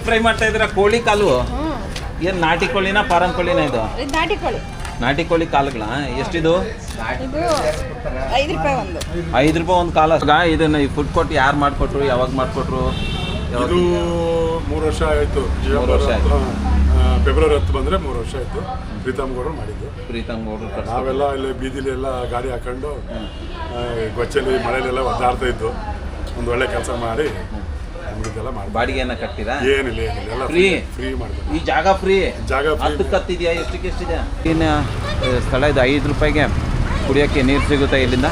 Fry ಮಾಡ್ತಾ ಇದ್ದೀರಾ ಕೋಳಿ ಕಾಲು? ಏನು ನಾಟಿ ಕೋಳಿನ ಫಾರಂ ಕೋಳಿನ ಇದು? ನಾಟಿ ಕೋಳಿ. ನಾಟಿ ಕೋಳಿ ಕಾಲುಗಳ ಎಷ್ಟಿದು? ಇದು 5 ರೂಪಾಯಿ ಒಂದು. 5 ರೂಪಾಯಿ ಒಂದು ಕಾಲ. ಇದನ್ನ ಈ ಫುಡ್ ಕೋರ್ಟ್ ಯಾರು ಮಾಡಿಕೊಟ್ರು, ಯಾವಾಗ ಮಾಡಿಕೊಟ್ರು? ಇದು 3 ವರ್ಷ ಆಯಿತು. 3 ವರ್ಷ ಆಯ್ತು. ಫೆಬ್ರವರಿ 10 ಬಂದರೆ 3 ವರ್ಷ ಆಯಿತು. ಪ್ರೀತಮ್ ಗೌಡರು ಮಾಡಿದ್ದು. ಪ್ರೀತಮ್ ಗೌಡರು ನಾವೆಲ್ಲ ಇಲ್ಲಿ ಬೀದಿಲಿ ಎಲ್ಲ ಗಾಡಿ ಹಾಕೊಂಡು ಗೊಚ್ಚಲಿ ಮಳೆಯಲ್ಲೆಲ್ಲ ಒದ್ದಾಡ್ತಾ ಇದ್ದು ಒಂದು ಒಳ್ಳೆ ಕೆಲಸ ಮಾಡಿ ನಮ್ಗಿದೆಲ್ಲ ಮಾಡಿ. ಬಾಡಿಗೆನ ಕಟ್ತೀರಾ? ಏನಿಲ್ಲ ಎಲ್ಲ ಫ್ರೀ ಮಾಡ್ತೀವಿ. ಈ ಜಾಗ ಫ್ರೀ? ಜಾಗ ಹತ್ತಕ್ಕೆ ಹತ್ತಿದೆಯಾ? ಎಷ್ಟಿದೆ? ಇನ್ನು ಸ್ಥಳ ಇದು 5 ರೂಪಾಯಿಗೆ ಕುಡಿಯೋಕ್ಕೆ ನೀರು ಸಿಗುತ್ತೆ ಇಲ್ಲಿಂದ.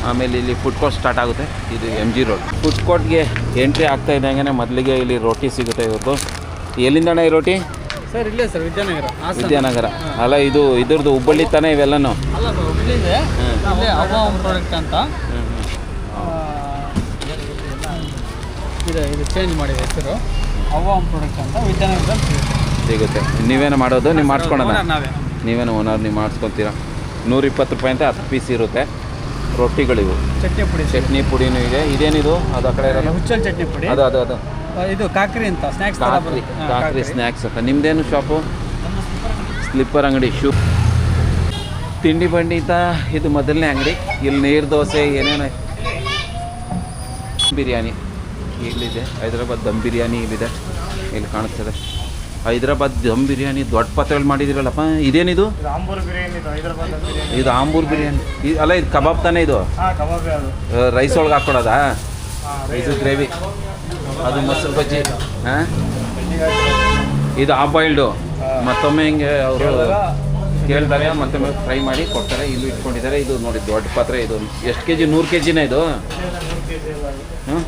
ಆಮೇಲೆ ಇಲ್ಲಿ ಫುಡ್ ಕೋರ್ಟ್ ಸ್ಟಾರ್ಟ್ ಆಗುತ್ತೆ. ಇದು MG ರೋಡ್. ಫುಡ್ ಕೋರ್ಟ್ಗೆ ಎಂಟ್ರಿ ಆಗ್ತಾ ಇದ್ದಂಗೆ ಮೊದಲಿಗೆ ಇಲ್ಲಿ ರೋಟಿ ಸಿಗುತ್ತೆ ಇವ್ರದ್ದು. ಎಲ್ಲಿಂದಣ್ಣ ಈ ರೋಟಿ? ಸರ್ ಇಲ್ಲೇ ಸರ್ ವಿದ್ಯಾನಗರ. ಅಲ್ಲ ಇದು ಇದ್ರದ್ದು ಹುಬ್ಬಳ್ಳಿ ತಾನೇ ಇವೆಲ್ಲನೂ? ಅಲ್ಲ ಸರ್ ಹುಬ್ಬಳ್ಳಿದೆ. ಇಲ್ಲೇ ಅವ್ವ ಪ್ರಾಡಕ್ಟ್ ಅಂತ ಇದು ಚೇಂಜ್ ಮಾಡಿದೆ ಹೆಸರು. ಅವ್ವ ಪ್ರಾಡಕ್ಟ್ ಅಂತ ವಿದ್ಯಾನಗರ ಸಿಗುತ್ತೆ. ನೀವೇನು ಮಾಡೋದು? ನೀವು ಮಾಡಿಸ್ಕೊಳೋಣ? ನೀವೇನು ಓನರ್? ನೀವು ಮಾಡಿಸ್ಕೊತೀರಾ? 120 ರೂಪಾಯಿ ಅಂತ 10 ಪೀಸ್ ಇರುತ್ತೆ. ರೊಟ್ಟಿಗಳಿವು. ಚಟ್ನಿ ಪುಡಿನೂ ಇದೆ. ಇದೇನಿದು? ಅದು ಆ ಕಡೆ ಇರೋದು ಹುಚ್ಚಲ್ ಚಟ್ನಿ ಪುಡಿ. ಅದು ಇದು ಕಾಕ್ರಿ ಅಂತ ಸ್ನ್ಯಾಕ್ಸ್. ಕಾಕ್ರಿ ಸ್ನ್ಯಾಕ್ಸ್ ಅಂತ. ನಿಮ್ದೇನು ಶಾಪು? ಸ್ಲಿಪ್ಪರ್ ಅಂಗಡಿ, ಶೂ, ತಿಂಡಿ ಬಂಡಿ ಅಂತ. ಇದು ಮೊದಲನೇ ಅಂಗಡಿ. ಇಲ್ಲಿ ನೀರು ದೋಸೆ ಏನೇನು. ಬಿರಿಯಾನಿ ಇಲ್ಲಿದೆ. ಹೈದ್ರಾಬಾದ್ ದಮ್ ಬಿರಿಯಾನಿ ಇಲ್ಲಿದೆ. ಇಲ್ಲಿ ಕಾಣಿಸ್ತದೆ ಹೈದ್ರಾಬಾದ್ ದಮ್ ಬಿರಿಯಾನಿ. ದೊಡ್ಡ ಪಾತ್ರೆಯಲ್ಲಿ ಮಾಡಿದಿರಲ್ಲಪ್ಪ. ಇದೇನಿದು? ಇದು ಆಂಬೂರ್ ಬಿರಿಯಾನಿ. ಅಲ್ಲ ಇದು ಕಬಾಬ್ ತಾನೇ ಇದು? ರೈಸ್ ಒಳಗೆ ಹಾಕ್ಕೊಡೋದಾ? Rice gravy. ಅದು ಮೊಸರು ಬಜ್ಜಿ. ಹಾಂ, ಇದು ಹಾಫ್ ಬಾಯ್ಲ್ಡು. ಮತ್ತೊಮ್ಮೆ ಹಿಂಗೆ ಅವರು ಕೇಳ್ತಾರೆ, ಮತ್ತೊಮ್ಮೆ ಫ್ರೈ ಮಾಡಿ ಕೊಡ್ತಾರೆ. ಇಲ್ಲೂ ಇಟ್ಕೊಂಡಿದ್ದಾರೆ. ಇದು ನೋಡಿ ದೊಡ್ಡ ಪಾತ್ರೆ. ಇದು ಎಷ್ಟು ಕೆ ಜಿ? 100 kg ಇದು? ಹಾಂ,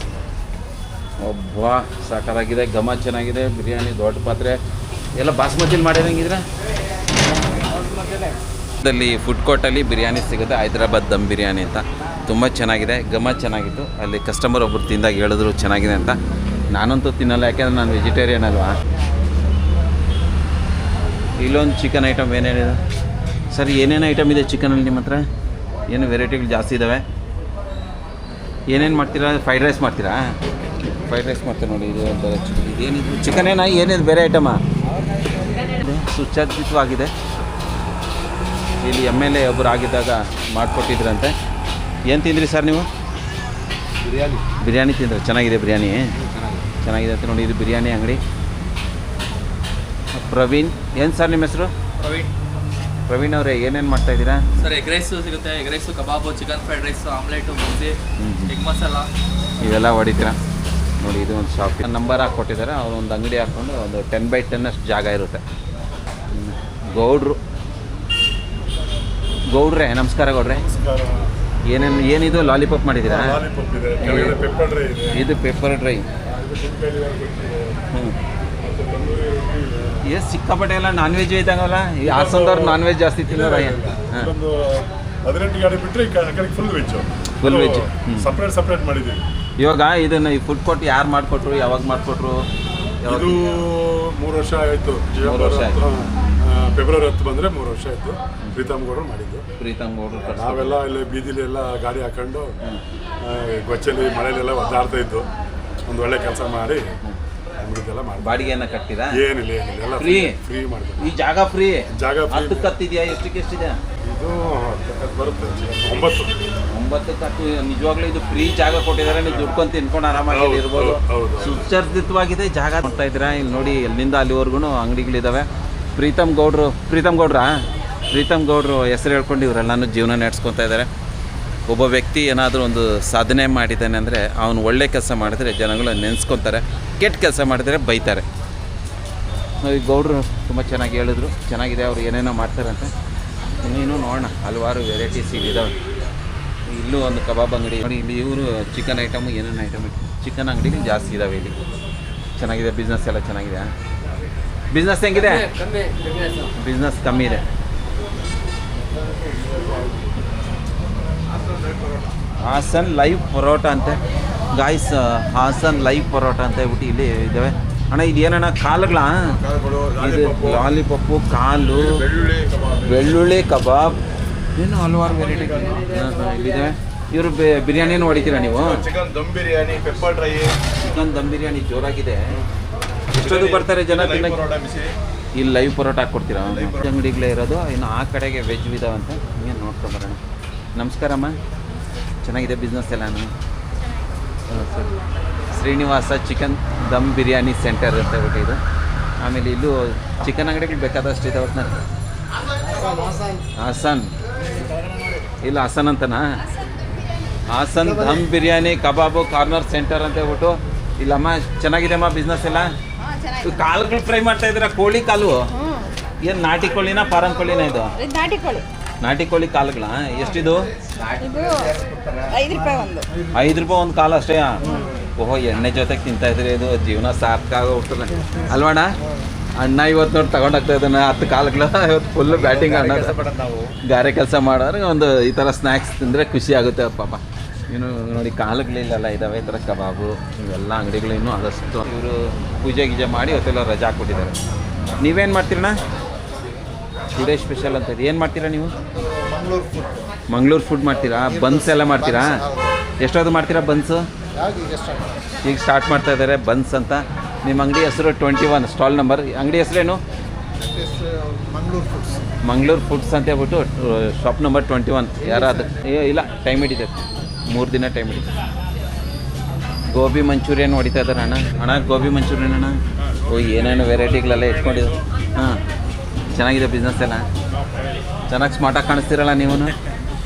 ಒಬ್ಬ ಸಾಕಾಗಿದೆ. ಘಮ ಚೆನ್ನಾಗಿದೆ. ಬಿರಿಯಾನಿ ದೊಡ್ಡ ಪಾತ್ರೆ ಎಲ್ಲ ಬಾಸ್ಮತಿಲಿ ಮಾಡಿರಂಗಿದ್ರೆ. ಅಲ್ಲಿ ಫುಡ್ ಕೋರ್ಟಲ್ಲಿ ಬಿರಿಯಾನಿ ಸಿಗುತ್ತೆ. ಹೈದ್ರಾಬಾದ್ ದಮ್ ಬಿರಿಯಾನಿ ಅಂತ. ತುಂಬ ಚೆನ್ನಾಗಿದೆ. ಘಮ ಚೆನ್ನಾಗಿತ್ತು. ಅಲ್ಲಿ ಕಸ್ಟಮರ್ ಒಬ್ಬರು ತಿಂದಾಗ ಹೇಳಿದ್ರು ಚೆನ್ನಾಗಿದೆ ಅಂತ. ನಾನಂತೂ ತಿನ್ನಲ್ಲ, ಯಾಕೆಂದರೆ ನಾನು ವೆಜಿಟೇರಿಯನ್ ಅಲ್ವಾ. ಇಲ್ಲೊಂದು ಚಿಕನ್ ಐಟಮ್ ಏನೇನಿದೆ ಸರ್? ಏನೇನು ಐಟಮ್ ಇದೆ ಚಿಕನಲ್ಲಿ ನಿಮ್ಮ ಹತ್ರ? ಏನು ವೆರೈಟಿಗಳು ಜಾಸ್ತಿ ಇದ್ದಾವೆ. ಏನೇನು ಮಾಡ್ತೀರಾ? ಫ್ರೈಡ್ ರೈಸ್ ಮಾಡ್ತೀರಾ? ಫ್ರೈಡ್ ರೈಸ್ ಮಾಡ್ತೀರಾ ನೋಡಿ. ಇದು ಒಂಥರ ಚಿಕನ್. ಇದೇನಿದು? ಚಿಕನ್ ಏನಿದೆ ಬೇರೆ ಐಟಮಾ? ಸುಸಜ್ಜಿತವಾಗಿದೆ. ಇಲ್ಲಿ MLA ಒಬ್ಬರು ಆಗಿದ್ದಾಗ ಮಾಡಿಕೊಟ್ಟಿದ್ರಂತೆ. ಏನು ತಿಂದ್ರಿ ಸರ್ ನೀವು? ಬಿರಿಯಾನಿ ತಿಂದ್ರೆ. ಚೆನ್ನಾಗಿದೆ ಬಿರಿಯಾನಿ? ಚೆನ್ನಾಗಿದೆ ಅಂತ ನೋಡಿ. ಇದು ಬಿರಿಯಾನಿ ಅಂಗಡಿ. ಪ್ರವೀಣ್. ಏನು ಸರ್ ನಿಮ್ಮ ಹೆಸರು? ಪ್ರವೀಣ್ ಅವರೇ, ಏನೇನು ಮಾಡ್ತಾ ಇದ್ದೀರಾ ಸರ್? ಎಗ್ ರೈಸು ಸಿಗುತ್ತೆ. ಎಗ್ ರೈಸು, ಕಬಾಬು, ಚಿಕನ್ ಫ್ರೈಡ್ ರೈಸು, ಆಮ್ಲೆಟು, ಬಜ್ಜಿ, ಎಗ್ ಮಸಾಲ ಇವೆಲ್ಲ ಹೊಡಿತೀರಾ ನೋಡಿ. ಇದು ಒಂದು ಶಾಪ್ ನಂಬರ್ ಹಾಕ್ಕೊಟ್ಟಿದ್ದಾರೆ. ಅವರು ಒಂದು ಅಂಗಡಿ ಹಾಕ್ಕೊಂಡು ಒಂದು 10x10 ಅಷ್ಟು ಜಾಗ ಇರುತ್ತೆ. ಗೌಡ್ರೆ ನಮಸ್ಕಾರ. ಗೌಡ್ರೆ, ಏನಿದು? ಲಾಲಿಪಾಪ್ ಮಾಡಿದ್ದೀರಾ? ಇದು ಪೆಪ್ಪರ್ ಡ್ರೈ. ಸಿಕ್ಕಾಪಟ್ಟೆ ಎಲ್ಲ ನಾನ್ ವೆಜ್ ಇದ್ದಂಗಲ್ಲ. ಈ ಹಾಸನದವ್ರು ನಾನ್ ವೆಜ್ ಜಾಸ್ತಿ ತಿನ್ನೋರ? 18 ಗಾಡಿ ಬಿಟ್ಟರೆ ಫುಲ್ ವೆಜ್ ಸಪ್ರೇಟ್ ಮಾಡಿದ್ದೀವಿ. ಇವಾಗ ಇದನ್ನು ಈ ಫುಡ್ ಕೋರ್ಟ್ ಯಾರು ಮಾಡಿಕೊಟ್ರು, ಯಾವಾಗ ಮಾಡಿಕೊಟ್ರು? ಇದು 3 ವರ್ಷ ಆಯಿತು. 3 ವರ್ಷ ಆಯಿತು. ಫೆಬ್ರವರಿ 10 ಬಂದರೆ 3 ವರ್ಷ ಆಯಿತು. ಪ್ರೀತಮ್ ಗೌಡರು ಮಾಡಿದ್ದು. ಪ್ರೀತಮ್ ಗೌಡರು. ನಾವೆಲ್ಲ ಇಲ್ಲಿ ಬೀದಿಲಿ ಎಲ್ಲ ಗಾಡಿ ಹಾಕೊಂಡು ಗೊಚ್ಚಲಿ ಮಳೆಯಲ್ಲೆಲ್ಲ ಒದ್ದಾಡ್ತಾ ಇದ್ದು ಒಂದು ಒಳ್ಳೆ ಕೆಲಸ ಮಾಡಿ ನಮ್ಗಿದೆಲ್ಲ ಮಾಡಿ. ಬಾಡಿಗೆನ ಕಟ್ತೀರಾ? ಏನಿಲ್ಲ ಎಲ್ಲ ಫ್ರೀ ಮಾಡ್ತೀವಿ. ಈ ಜಾಗ ಫ್ರೀ? ಹತ್ತಕ್ಕೆ ಹತ್ತಿದೆಯಾ? ಎಷ್ಟಿದೆ? ಇದು ಬರುತ್ತೆ 9 ಕಟ್ಟು. ನಿಜವಾಗ್ಲೂ ಇದು ಫ್ರೀ ಜಾಗ ಕೊಟ್ಟಿದ್ದಾರೆ. ನೀವು ದುಡ್ಕೊಂಡು ತಿನ್ಕೊಂಡು ಆರಾಮಾಗಿ ಇರ್ಬೋದು. ಸುಸಜ್ಜಿತವಾಗಿದೆ ಜಾಗ. ನೋಡ್ತಾ ಇದ್ದೀರಾ ಇಲ್ಲಿ ನೋಡಿ. ಎಲ್ಲಿಂದ ಅಲ್ಲಿವರೆಗೂ ಅಂಗಡಿಗಳಿದ್ದಾವೆ. ಪ್ರೀತಮ್ ಗೌಡ್ರು ಹೆಸರು ಹೇಳ್ಕೊಂಡು ಇವರೆಲ್ಲನೂ ಜೀವನ ನಡೆಸ್ಕೊತಾ ಇದ್ದಾರೆ. ಒಬ್ಬ ವ್ಯಕ್ತಿ ಏನಾದರೂ ಒಂದು ಸಾಧನೆ ಮಾಡಿದ್ದಾನೆ ಅಂದರೆ ಅವನು ಒಳ್ಳೆ ಕೆಲಸ ಮಾಡಿದ್ರೆ ಜನಗಳು ನೆನೆಸ್ಕೊತಾರೆ, ಕೆಟ್ಟ ಕೆಲಸ ಮಾಡಿದರೆ ಬೈತಾರೆ. ಈ ಗೌಡ್ರು ತುಂಬ ಚೆನ್ನಾಗಿ ಹೇಳಿದ್ರು. ಚೆನ್ನಾಗಿದೆ. ಅವ್ರು ಏನೇನೋ ಮಾಡ್ತಾರಂತೆ. ಇನ್ನೇನು ನೋಡೋಣ. ಹಲವಾರು ವೆರೈಟೀಸ್ ಇದ್ದಾವೆ. ಇಲ್ಲೂ ಒಂದು ಕಬಾಬ್ ಅಂಗಡಿ ನೋಡಿ. ಇಲ್ಲಿ ಇವರು ಚಿಕನ್ ಐಟಮು ಏನೇನು ಐಟಮ್ ಚಿಕನ್ ಅಂಗಡಿಗಳು ಜಾಸ್ತಿ ಇದ್ದಾವೆ ಇಲ್ಲಿ. ಚೆನ್ನಾಗಿದೆ. ಬಿಸ್ನೆಸ್ ಎಲ್ಲ ಚೆನ್ನಾಗಿದೆ. ಬಿಸ್ನೆಸ್ ಹೆಂಗಿದೆ? ಬಿಸ್ನೆಸ್ ಕಮ್ಮಿ ಇದೆ. ಹಾಸನ್ ಲೈವ್ ಪರೋಟ ಅಂತೆ ಗಾಯ್ಸ್. ಹಾಸನ್ ಲೈವ್ ಪರೋಟ ಅಂತ ಹೇಳ್ಬಿಟ್ಟು ಇಲ್ಲಿ ಇದ್ದಾವೆ. ಅಣ್ಣ ಇದು ಏನಣ್ಣ? ಕಾಳುಗಳ? ಇದು ಲಾಲಿಪಪ್ಪು, ಕಾಲು, ಬೆಳ್ಳುಳ್ಳಿ ಕಬಾಬ್, ಏನು ಹಲವಾರು ವೆರೈಟಿ ಇಲ್ಲಿದ್ದಾವೆ. ಇವರು ಬಿರಿಯಾನಿನೂ ಹೊಡಿತೀರಾ ನೀವು? Chicken dum biryani, pepper dry. Chicken dum biryani ಜೋರಾಗಿದೆ. ಎಷ್ಟೊತ್ತು ಬರ್ತಾರೆ ಜನ ತಿನ್ನಕ್ಕೆ? ಪರೋಟ ಬಿಸಿ. ಇಲ್ಲಿ ಲೈವ್ ಪರೋಟ ಹಾಕ್ಕೊಡ್ತೀರಾ? ಅಂಗಡಿಗಳೇ ಇರೋದು, ಇನ್ನು ಆ ಕಡೆಗೆ ವೆಜ್ ಇದಾವಂತ ಹಿಂಗೆ ನೋಡ್ಕೊಂಬರೋಣ. ನಮಸ್ಕಾರಮ್ಮ, ಚೆನ್ನಾಗಿದೆ ಬಿಸ್ನೆಸ್ ಎಲ್ಲಾನು? ಸರಿ. ಶ್ರೀನಿವಾಸ ಚಿಕನ್ ದಮ್ ಬಿರಿಯಾನಿ ಸೆಂಟರ್ ಅಂತ ಹೇಳ್ಬಿಟ್ಟು ಇದು. ಆಮೇಲೆ ಇಲ್ಲೂ ಚಿಕನ್ ಅಂಗಡಿಗಳು ಬೇಕಾದಷ್ಟು ಇದಾವೆ ಒಟ್ಟಿನಲ್ಲಿ. ಹಾಸನ್ ಇಲ್ಲ ಹಾಸನ್ ಅಂತನಾ? ಹಾಸನ್ ದಮ್ ಬಿರಿಯಾನಿ ಕಬಾಬು ಕಾರ್ನರ್ ಸೆಂಟರ್ ಅಂತ ಹೇಳ್ಬಿಟ್ಟು ಇಲ್ಲಮ್ಮ. ಚೆನ್ನಾಗಿದೆಮ್ಮ ಬಿಸ್ನೆಸ್ ಎಲ್ಲ? ಕಾಳುಗಳು ಫ್ರೈ ಮಾಡ್ತಾ ಇದ್ದೀರಾ? ಕೋಳಿ ಕಾಲು ಏನು ನಾಟಿ ಕೋಳಿನ ಫಾರಂ ಕೋಳಿನ ಇದು? ನಾಟಿ ಕೋಳಿ. ನಾಟಿ ಕೋಳಿ ಕಾಳುಗಳ ಎಷ್ಟಿದು? ಇದು 5 ರೂಪಾಯಿ ಒಂದು. 5 ರೂಪಾಯಿ ಒಂದು ಕಾಲು ಅಷ್ಟೇ? ಓಹೋ, ಎಣ್ಣೆ ಜೊತೆಗೆ ತಿಂತಾ ಇದ್ರಿ, ಇದು ಜೀವನ ಸಾಕಾಗೋಗ್ತದೆ ಅಲ್ವಣ್ಣ? ಅಣ್ಣ ಇವತ್ತು ನೋಡಿ ತಗೊಂಡೋಗ್ತಾ ಇದ್ದಾನೆ 10 ಕಾಳುಗಳು. ಇವತ್ತು ಫುಲ್ಲು ಬ್ಯಾಟಿಂಗ್ ಅಣ್ಣ. ಗಾರೆ ಕೆಲಸ ಮಾಡೋರು ಒಂದು ಈ ಥರ ಸ್ನ್ಯಾಕ್ಸ್ ತಿಂದರೆ ಖುಷಿ ಆಗುತ್ತೆ ಪಾಪ. ಇನ್ನು ನೋಡಿ ಕಾಳುಗಳಿಲ್ಲೆಲ್ಲ ಇದ್ದಾವೆ, ಈ ಥರ ಕಬಾಬು ಇವೆಲ್ಲ ಅಂಗಡಿಗಳು ಇನ್ನೂ ಆದಷ್ಟು. ಇವರು ಪೂಜೆ ಗೀಜೆ ಮಾಡಿ ಇವತ್ತೆಲ್ಲ ರಜಾ ಹಾಕ್ಬಿಟ್ಟಿದ್ದಾರೆ. ನೀವೇನು ಮಾಡ್ತೀರಣ್ಣ? ಟುಡೇ ಸ್ಪೆಷಲ್ ಅಂತ ಏನು ಮಾಡ್ತೀರಾ ನೀವು? ಮಂಗಳೂರು ಫುಡ್ ಮಾಡ್ತೀರಾ? ಬನ್ಸ್ ಎಲ್ಲ ಮಾಡ್ತೀರಾ? ಎಷ್ಟೊತ್ತು ಮಾಡ್ತೀರಾ ಬನ್ಸು? ಈಗ ಸ್ಟಾರ್ಟ್ ಮಾಡ್ತಾ ಇದ್ದಾರೆ ಬನ್ಸ್ ಅಂತ. ನಿಮ್ಮ ಅಂಗಡಿ ಹೆಸರು 21 ಸ್ಟಾಲ್ ನಂಬರ್. ಅಂಗಡಿ ಹೆಸರೇನು? ಮಂಗಳೂರು ಫುಡ್ಸ್ ಅಂತ ಹೇಳ್ಬಿಟ್ಟು ಶಾಪ್ ನಂಬರ್ 21. ಯಾರಾದ ಇಲ್ಲ, ಟೈಮ್ ಹಿಡಿದೆ, 3 ದಿನ ಟೈಮ್ ಹಿಡಿದೆ. ಗೋಬಿ ಮಂಚೂರಿಯನ್ ಹೊಡಿತಾ ಇದ್ದಾರೆ ಅಣ್ಣ. ಗೋಬಿ ಮಂಚೂರಿಯನ್ ಅಣ್ಣ. ಓ, ಏನೇನು ವೆರೈಟಿಗಳೆಲ್ಲ ಇಟ್ಕೊಂಡಿದ್ದು. ಹಾಂ, ಚೆನ್ನಾಗಿದೆ ಬಿಸ್ನೆಸ್ ಎಲ್ಲ. ಚೆನ್ನಾಗಿ ಸ್ಮಾರ್ಟಾಗಿ ಕಾಣಿಸ್ತೀರಲ್ಲ ನೀವು.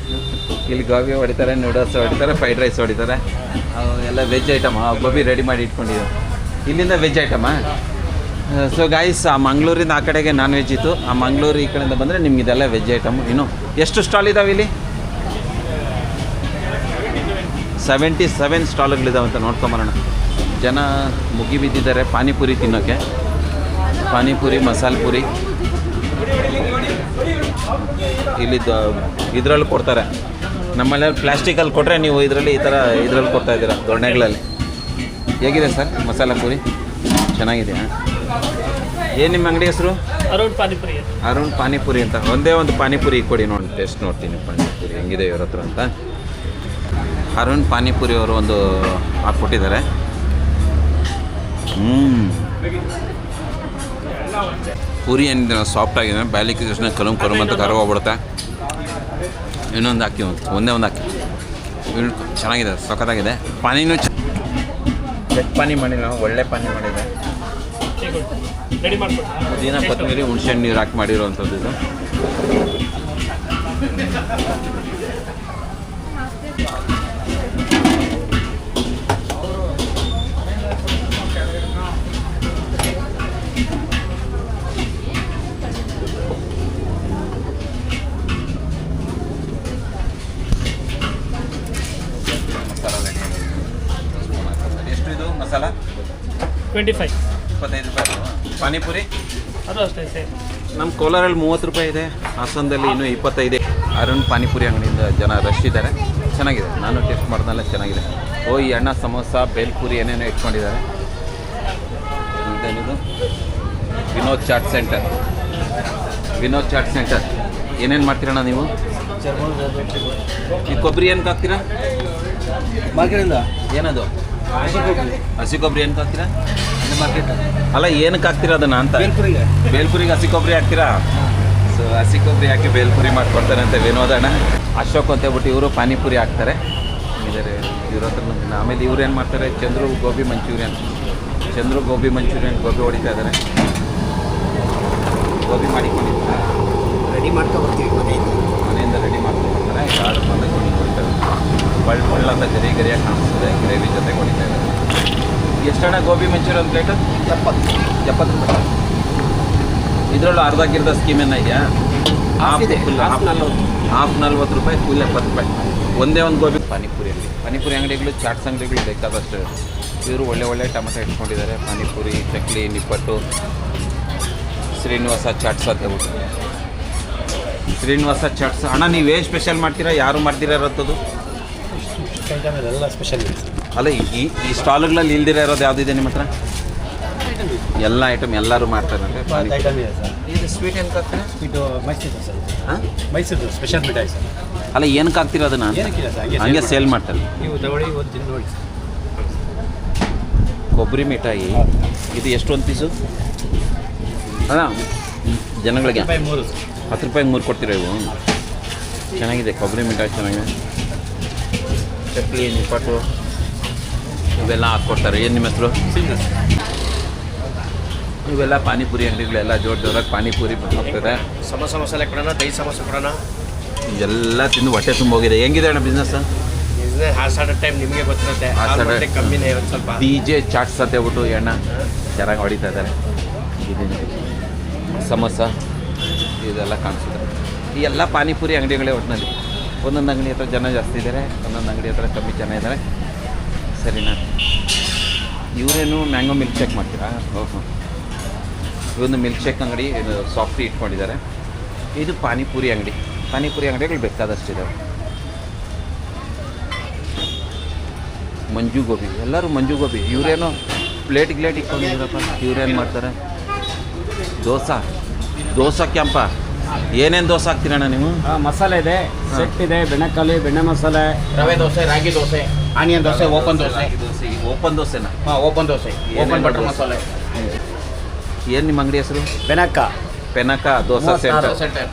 ಇಲ್ಲಿ ಗೋಬಿ ಹೊಡಿತಾರೆ, ನೂಡಲ್ಸ್ ಹೊಡಿತಾರೆ, ಫ್ರೈಡ್ ರೈಸ್ ಹೊಡಿತಾರೆ. ಎಲ್ಲ ವೆಜ್ ಐಟಮ್. ಗೋಬಿ ರೆಡಿ ಮಾಡಿ ಇಟ್ಕೊಂಡಿದ್ದು. ಇಲ್ಲಿಂದ ವೆಜ್ ಐಟಮ. ಸೊ ಗಾಯ್ಸ್, ಆ ಮಂಗಳೂರಿಂದ ಆ ಕಡೆಗೆ ನಾನ್ ವೆಜ್ ಇತ್ತು. ಆ ಮಂಗಳೂರು ಈ ಕಡೆಯಿಂದ ಬಂದರೆ ನಿಮ್ಗೆ ಇದೆಲ್ಲ ವೆಜ್ ಐಟಮ್. ಇನ್ನು ಎಷ್ಟು ಸ್ಟಾಲ್ ಇದ್ದಾವೆ ಇಲ್ಲಿ? 77 ಸ್ಟಾಲ್ಗಳಿದ್ದಾವೆ ಅಂತ ನೋಡ್ಕೊಂಬರೋಣ. ಜನ ಮುಗಿ ಬಿದ್ದಿದ್ದಾರೆ ಪಾನಿಪುರಿ ತಿನ್ನೋಕ್ಕೆ. ಪಾನಿಪುರಿ, ಮಸಾಲೆ ಪುರಿ ಇಲ್ಲಿ ಇದರಲ್ಲಿ ಕೊಡ್ತಾರೆ. ನಮ್ಮಲ್ಲಿ ಪ್ಲಾಸ್ಟಿಕಲ್ಲಿ ಕೊಟ್ಟರೆ ನೀವು ಇದರಲ್ಲಿ ಈ ಥರ ಇದರಲ್ಲಿ ಕೊಡ್ತಾ ಇದ್ದೀರಾ ದೊಣ್ಣೆಗಳಲ್ಲಿ. ಹೇಗಿದೆ ಸರ್ ಮಸಾಲ ಪೂರಿ? ಚೆನ್ನಾಗಿದೆಯಾ? ಏನು ನಿಮ್ಮ ಅಂಗಡಿ ಹೆಸರು? ಅರುಣ್ ಪಾನಿಪುರಿ ಅಂತ. ಒಂದೇ ಒಂದು ಪಾನಿಪುರಿ ಕೊಡಿ ನೋಡಿ, ಟೇಸ್ಟ್ ನೋಡ್ತೀನಿ ಪಾನಿಪುರಿ ಹೆಂಗಿದೆ ಇವ್ರ ಹತ್ರ ಅಂತ. ಅರುಣ್ ಪಾನಿಪುರಿ ಅವರು ಒಂದು ಹಾಕ್ಕೊಟ್ಟಿದ್ದಾರೆ. ಪೂರಿ ಏನಿದೆ ಸಾಫ್ಟ್ ಆಗಿದೆ, ಬ್ಯಾಲಿಕ್ಕೆ ಕೃಷ್ಣ ಕಲಂ ಅಂತ ಕರ ಹೋಗ್ಬಿಡುತ್ತೆ. ಇನ್ನೊಂದು ಹಾಕಿ, ಒಂದೇ ಒಂದು ಹಾಕಿ. ಚೆನ್ನಾಗಿದೆ, ಸಖತ್ತಾಗಿದೆ. ಪಾನಿನೂ ಬೆಟ್ ಪಾನಿ ಮಾಡಿಲ್ಲ, ಒಳ್ಳೆ ಪಾನಿ ಮಾಡಿದೆ. ಪುದೀನ, ಕೊತ್ತಂಬರಿ, ಹುಣಸೆಹಣ್ಣು ನೀರು ಹಾಕಿ ಮಾಡಿರೋವಂಥದ್ದು ಇದು. ಎಷ್ಟು ಇದು ಮಸಾಲ? 25 ರೂಪಾಯಿ. ಪಾನಿಪುರಿ ಅದು ಅಷ್ಟೇ ಸೇಮ್. ನಮ್ಮ ಕೋಲಾರಲ್ಲಿ 30 ರೂಪಾಯಿ ಇದೆ, ಹಾಸನದಲ್ಲಿ ಇನ್ನೂ 25. ಅರುಣ್ ಪಾನಿಪುರಿ ಅಂಗಡಿಯಿಂದ ಜನ ರಶ್ ಇದ್ದಾರೆ. ಚೆನ್ನಾಗಿದೆ, ನಾನು ಟೇಸ್ಟ್ ಮಾಡಿದ್ನಲ್ಲ, ಚೆನ್ನಾಗಿದೆ. ಓ, ಈ ಅಣ್ಣ ಸಮೋಸ, ಬೇಲ್ಪುರಿ ಏನೇನೋ ಇಟ್ಕೊಂಡಿದ್ದಾರೆ. ಇದೇನಿದು? ವಿನೋದ್ ಚಾಟ್ ಸೆಂಟರ್. ವಿನೋದ್ ಚಾಟ್ ಸೆಂಟರ್ ಏನೇನು ಮಾಡ್ತೀರಣ್ಣ ನೀವು? ಈ ಕೊಬ್ಬರಿ ಏನಕ್ಕೆ ಹಾಕ್ತೀರಾ? ಮಾರ್ಕೆಟಿಂದ ಏನದು? ಹಸಿ ಕೊಬ್ಬರಿ ಏನಕ್ಕೆ ಹಾಕ್ತೀರಾ? ಮಾರ್ಕೆಟ್ ಅಲ್ಲ, ಏನಕ್ಕೆ ಹಾಕ್ತೀರಾ ಅದನ್ನು ಅಂತ? ಬೇಲ್ಪುರಿಗೆ. ಬೇಲ್ಪುರಿಗೆ ಹಸಿ ಕೊಬ್ಬರಿ ಹಾಕ್ತೀರಾ? ಸೊ ಹಸಿ ಕೊಬ್ಬರಿ ಹಾಕಿ ಬೇಲ್ಪುರಿ ಮಾಡ್ಕೊಡ್ತಾರೆ ಅಂತ ವಿನೋದಣ್ಣ. ಅಶೋಕ್ ಅಂತ ಹೇಳ್ಬಿಟ್ಟು ಇವರು ಪಾನಿಪುರಿ ಹಾಕ್ತಾರೆ ಇದ್ದಾರೆ ಇವ್ರ ಹತ್ರ. ಆಮೇಲೆ ಇವ್ರು ಏನು ಮಾಡ್ತಾರೆ? ಚಂದ್ರು ಗೋಬಿ ಮಂಚೂರಿಯನ್. ಗೋಬಿ ಹೊಡಿತಾ ಇದ್ದಾರೆ. ಗೋಬಿ ಮಾಡಿಕೊಂಡಿರ್ತಾರೆ, ರೆಡಿ ಮಾಡ್ಕೊಬರ್ತೀವಿ ಮನೆಯಿಂದ ರೆಡಿ ಮಾಡ್ಕೊಂಡ್ಬರ್ತಾರೆ. ಆರ್ಡರ್ ಬಂದಾಗ ಹೊಡಿತಾರೆ. ಬಳ್ಳ ಗರಿಯಾಗಿ ಕಾಣಿಸ್ತದೆ. ಗ್ರೇವಿ ಜೊತೆ ಹೊಡಿತಾ ಇದ್ದಾರೆ. ಎಷ್ಟಣ್ಣ ಗೋಬಿ ಮಂಚೂರಿಯನ್ ಪ್ಲೇಟು? 70 ರೂಪಾಯಿ. ಇದರಲ್ಲೂ ಅರ್ಧ ಸ್ಕೀಮ್ ಏನೋ ಇದೆಯಾ? ಹಾಫ್ 40 ರೂಪಾಯಿ, ಫುಲ್ 70 ರೂಪಾಯಿ. ಒಂದೇ ಒಂದು ಗೋಬಿ. ಪಾನಿಪುರಿ ಅಂಗಡಿಗಳು, ಚಾಟ್ಸ್ ಅಂಗಡಿಗಳು ಬೇಕಾದಷ್ಟು. ಇವರು ಒಳ್ಳೆ ಟೊಮೆಟೊ ಇಟ್ಕೊಂಡಿದ್ದಾರೆ. ಪಾನಿಪುರಿ, ಚಕ್ಲಿ, ನಿಪ್ಪಟ್ಟು, ಶ್ರೀನಿವಾಸ ಚಾಟ್ಸ್ ಅಂತ ಹೇಳ್ಬಿಟ್ಟು. ಶ್ರೀನಿವಾಸ ಚಾಟ್ಸ್. ಅಣ್ಣ, ನೀವೇ ಸ್ಪೆಷಲ್ ಮಾಡ್ತೀರಾ? ಯಾರು ಮಾಡ್ತೀರಾ ಇರೋಂಥದ್ದು? ಎಲ್ಲ ಸ್ಪೆಷಲ್. ಅಲ್ಲ, ಈ ಸ್ಟಾಲ್ಗಳಲ್ಲಿ ಇಲ್ದಿರ ಇರೋದು ಯಾವುದಿದೆ ನಿಮ್ಮ ಹತ್ರ? ಎಲ್ಲ ಐಟಮ್ ಎಲ್ಲರೂ ಮಾಡ್ತಾರೆ ಅಂದರೆ. ಐಟಮ್ ಇದೆ ಸರ್. ಇದು ಸ್ವೀಟ್ ಏನಕ್ಕೆ ಹಾಕ್ತೀರಾ? Sweet Mysuru sir. ಹಾಂ, ಮೈಸೂರು ಸ್ಪೆಷಲ್ ಮಿಠಾಯಿ ಸರ್. ಅಲ್ಲ, ಏನಕ್ಕೆ ಹಾಕ್ತೀರಾ ಅದನ್ನು? ಏನಕ್ಕಿಲ್ಲ ಸರ್, ಹಂಗೆ ಸೇಲ್ ಮಾಡ್ತಾರೆ. ನೀವು ತಗೊಳ್ಳಿ, ಒಂದು ತಿಂದು ನೋಡಿ. ಕೊಬ್ಬರಿ ಮಿಠಾಯಿ ಇದು ಎಷ್ಟು ಒಂದು ಪೀಸು ಅಣ್ಣ ಜನಗಳಿಗೆ 3 10 ರೂಪಾಯಿಗೆ 3 ಕೊಡ್ತೀರಾ ಇವು ಚೆನ್ನಾಗಿದೆ ಕೊಬ್ಬರಿ ಮಿಠಾಯಿ ಚೆನ್ನಾಗಿದೆ ಚಕ್ಲಿ ನಿಪ್ಪಟ್ಟು ಇವೆಲ್ಲ ಹಾಕ್ಕೊಡ್ತಾರೆ ಏನು ನಿಮ್ಮ ಹೆಸರು ಇವೆಲ್ಲ ಪಾನಿಪುರಿ ಅಂಗಡಿಗಳೆಲ್ಲ ಜೋರಾಗಿ ಪಾನಿಪುರಿ ಹೋಗ್ತದೆ ಸಮೋಸ ಮಸಾಲೆ ಕೊಡೋಣ ದೈ ಸಮೋಸ ಕೊಡೋಣ ಎಲ್ಲ ತಿಂದು ಹೊಟ್ಟೆ ತುಂಬ ಹೋಗಿದೆ ಹೆಂಗಿದೆ ಅಣ್ಣ ಬಿಸ್ನೆಸ್ ಹಾಸಾಡೋ ಟೈಮ್ ನಿಮಗೆ ಗೊತ್ತಿರುತ್ತೆ ಹಾಸಾಡೋ ಕಮ್ಮಿನೇ ಒಂದು ಸ್ವಲ್ಪ DJ ಚಾಟ್ಸ್ ಅಂತ ಹೇಳ್ಬಿಟ್ಟು ಎಣ್ಣ ಚೆನ್ನಾಗಿ ಹೊಡಿತಾ ಇದ್ದಾರೆ ಇದೀನಿ ಸಮೋಸ ಇದೆಲ್ಲ ಕಾಣಿಸುತ್ತೆ ಈ ಎಲ್ಲ ಪಾನಿಪುರಿ ಅಂಗಡಿಗಳೇ ಒಟ್ಟಿನಲ್ಲಿ ಒಂದೊಂದು ಅಂಗಡಿ ಹತ್ರ ಜನ ಜಾಸ್ತಿ ಇದ್ದಾರೆ ಒಂದೊಂದು ಅಂಗಡಿ ಹತ್ರ ಕಮ್ಮಿ ಜನ ಇದ್ದಾರೆ ಸರಿನಾ ಇವರೇನು ಮ್ಯಾಂಗೋ ಮಿಲ್ಕ್ ಶೇಕ್ ಮಾಡ್ತೀರಾ ಓಹೋ ಇವೊಂದು ಮಿಲ್ಕ್ ಶೇಕ್ ಅಂಗಡಿ ಇದು ಸಾಫ್ಟಿ ಇಟ್ಕೊಂಡಿದ್ದಾರೆ ಇದು ಪಾನಿಪುರಿ ಅಂಗಡಿಗಳು ಬೇಕಾದಷ್ಟಿದ್ದಾವೆ ಮಂಜು ಗೋಬಿ ಎಲ್ಲರೂ ಮಂಜು ಗೋಬಿ ಇವರೇನೋ ಪ್ಲೇಟ್ ಇಟ್ಕೊಂಡಿದ್ದೀರಪ್ಪ ಇವ್ರೇನು ಮಾಡ್ತಾರೆ ದೋಸೆ ಕ್ಯಾಂಪ ಏನೇನು ದೋಸೆ ಹಾಕ್ತೀರಣ್ಣ ನೀವು ಮಸಾಲೆ ಇದೆ ಸೆಟ್ ಇದೆ ಬೆಣ್ಣೆಕಾಲು ಬೆಣ್ಣೆ masala rava dosa ragi dosa onion dosa open dosa open ದೋಸೆನಾ open dosa open butter masala ಏನು ನಿಮ್ಮ ಅಂಗಡಿ ಹೆಸರು Penaka dosa centre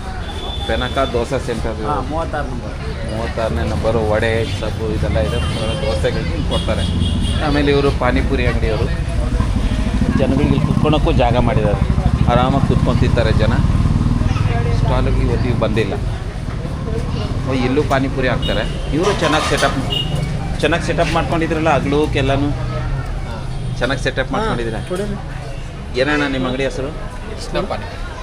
Penaka dosa centre 36 number 36ನೇ ನಂಬರು ವಡೆ ಸಬ್ಬು ಇದೆಲ್ಲ ಇದೆ ದೋಸೆಗಳಿಗೆ ಕೊಡ್ತಾರೆ ಆಮೇಲೆ ಇವರು ಪಾನಿಪುರಿ ಅಂಗಡಿಯವರು ಜನಗಳಿಗೆ ಕುತ್ಕೊಳಕ್ಕೂ ಜಾಗ ಮಾಡಿದ್ದಾರೆ ಆರಾಮಾಗಿ ಕುತ್ಕೊಂಡು ತಿಂತಾರೆ ಜನ ಸ್ಟಾಲಿಗೆ ಇವತ್ತಿಗೆ ಬಂದಿಲ್ಲ ಇಲ್ಲೂ ಪಾನಿಪುರಿ ಹಾಕ್ತಾರೆ ಇವರು ಚೆನ್ನಾಗಿ ಸೆಟಪ್ ಮಾಡ್ಕೊಂಡಿದ್ರಲ್ಲ ಹಗ್ಲೂಕೆಲ್ಲನೂ ಚೆನ್ನಾಗಿ ಸೆಟಪ್ ಮಾಡ್ಕೊಂಡಿದ್ದೀರ ಏನಣ್ಣ ನಿಮ್ಮ ಅಂಗಡಿ ಹೆಸರು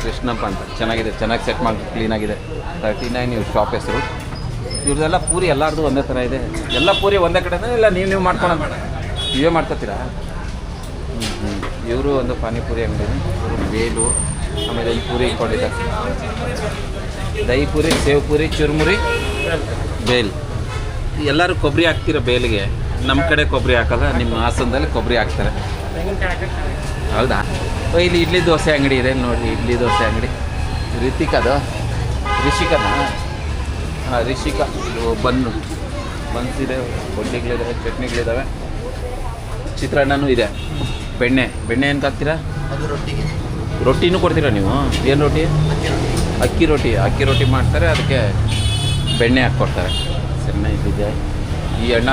ಕೃಷ್ಣಪ್ಪ ಅಂತ ಚೆನ್ನಾಗಿದೆ ಚೆನ್ನಾಗಿ ಸೆಟ್ ಮಾಡಿ ಕ್ಲೀನಾಗಿದೆ 39 ಇವ್ರ ಶಾಪ್ ಹೆಸರು ಇವ್ರದ್ದೆಲ್ಲ ಪೂರಿ ಎಲ್ಲರದು ಒಂದೇ ಥರ ಇದೆ ಎಲ್ಲ ಪೂರಿ ಒಂದೇ ಕಡೆ ಇಲ್ಲ ನೀವು ಮಾಡ್ಕೊಳೋಣ ನೀವೇ ಮಾಡ್ಕೊತೀರಾ ಇವರು ಒಂದು ಪಾನಿಪುರಿ ಅಂಗಡಿ ಇವರು ಬೇಲು ಆಮೇಲೆ ಇಲ್ಲಿ ಪೂರಿ ಇಟ್ಕೊಂಡಿದ್ದಾರೆ ದಹಿ ಪೂರಿ ಸೇವ್ ಪೂರಿ ಚುರುಮುರಿ ಬೇಲ್ ಎಲ್ಲರೂ ಕೊಬ್ಬರಿ ಹಾಕ್ತೀರ ಬೇಲಿಗೆ ನಮ್ಮ ಕಡೆ ಕೊಬ್ಬರಿ ಹಾಕಲ್ಲ ನಿಮ್ಮ ಹಾಸನದಲ್ಲಿ ಕೊಬ್ಬರಿ ಹಾಕ್ತಾರೆ ಹೌದಾ ಇಲ್ಲಿ ಇಡ್ಲಿ ದೋಸೆ ಅಂಗಡಿ ಇದೆ ನೋಡಿ ಇಡ್ಲಿ ದೋಸೆ ಅಂಗಡಿ ರಿಷಿಕನಾ ಹಾಂ ರಿಷಿಕಾ ಬನ್ಸಿದೆ ಬೊಡ್ಡಿಗಳಿದ್ದಾವೆ ಚಟ್ನಿಗಳಿದ್ದಾವೆ ಚಿತ್ರಾನ್ನನೂ ಇದೆ ಬೆಣ್ಣೆ ಏನು ಹಾಕ್ತೀರಾ ರೊಟ್ಟಿನೂ ಕೊಡ್ತೀರಾ ನೀವು ಏನು ರೊಟ್ಟಿ ಅಕ್ಕಿ ರೊಟ್ಟಿ ಮಾಡ್ತಾರೆ ಅದಕ್ಕೆ ಬೆಣ್ಣೆ ಹಾಕ್ಕೊಡ್ತಾರೆ ಸಣ್ಣ ಇದ್ದಿದೆ ಈ ಅಣ್ಣ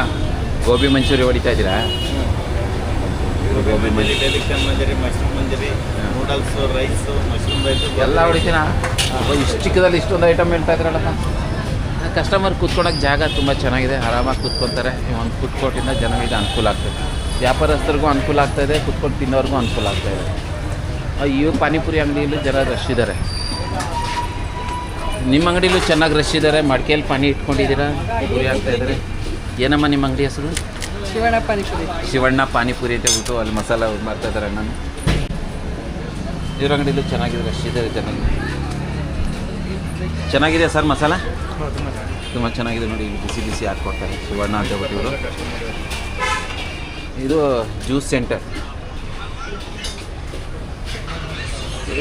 ಗೋಬಿ ಮಂಚೂರಿ ಹೊಡಿತಾ ಇದ್ದೀರಾ ಗೋಬಿ ಮಂಚೂರಿ ಮಶ್ರೂಮ್ ಮಂಜರಿ ನೂಡಲ್ಸ್ ರೈಸ್ ಮಶ್ರೂಮ್ ರೈಸ್ ಎಲ್ಲ ಹೊಡಿತೀರಾ ಇಷ್ಟು ಚಿಕ್ಕದಲ್ಲಿ ಇಷ್ಟೊಂದು ಐಟಮ್ ಹೇಳ್ತಾ ಇದ್ರಲ್ಲಪ್ಪ ಕಸ್ಟಮರ್ ಕೂತ್ಕೊಳಕ್ಕೆ ಜಾಗ ತುಂಬ ಚೆನ್ನಾಗಿದೆ ಆರಾಮಾಗಿ ಕೂತ್ಕೊತಾರೆ ಒಂದು ಫುಡ್ ಕೋರ್ಟಿಂದ ಜನಗಳಿಗೆ ಅನುಕೂಲ ಆಗ್ತದೆ ವ್ಯಾಪಾರಸ್ಥರಿಗೂ ಅನುಕೂಲ ಆಗ್ತಾಯಿದೆ ಕೂತ್ಕೊಂಡು ತಿನ್ನೋರ್ಗೂ ಅನುಕೂಲ ಆಗ್ತಾಯಿದೆ ಇವು ಪಾನಿಪುರಿ ಅಂಗಡಿಯಲ್ಲೂ ಜನ ರಶ್ ಇದ್ದಾರೆ ನಿಮ್ಮ ಅಂಗಡಿಲೂ ಚೆನ್ನಾಗಿ ರಶ್ ಇದ್ದಾರೆ ಮಡಿಕೆಯಲ್ಲಿ ಪಾನಿ ಇಟ್ಕೊಂಡಿದ್ದೀರಾ ಪೂರಿ ಆಗ್ತಾಯಿದ್ದಾರೆ ಏನಮ್ಮ ನಿಮ್ಮ ಅಂಗಡಿ ಹೆಸರು ಶಿವಣ್ಣ ಪಾನಿಪುರಿ ಅಂತ ಹೇಳ್ಬಿಟ್ಟು ಅಲ್ಲಿ ಮಸಾಲ ಮಾಡ್ತಾಯಿದ್ದಾರೆ ನಾನು ಇವ್ರ ಅಂಗಡಿಲೂ ಚೆನ್ನಾಗಿದೆ ರಶ್ ಇದೆ ಚೆನ್ನಾಗಿದೆ ಸರ್ ಮಸಾಲ ತುಂಬ ಚೆನ್ನಾಗಿದೆ ನೋಡಿ ಇಲ್ಲಿ ಬಿಸಿ ಹಾಕ್ಕೊಡ್ತಾರೆ ಶಿವಣ್ಣ ಅಂತ ಹೇಳ್ಬಿಟ್ಟು ಇವರು ಇದು ಜ್ಯೂಸ್ ಸೆಂಟರ್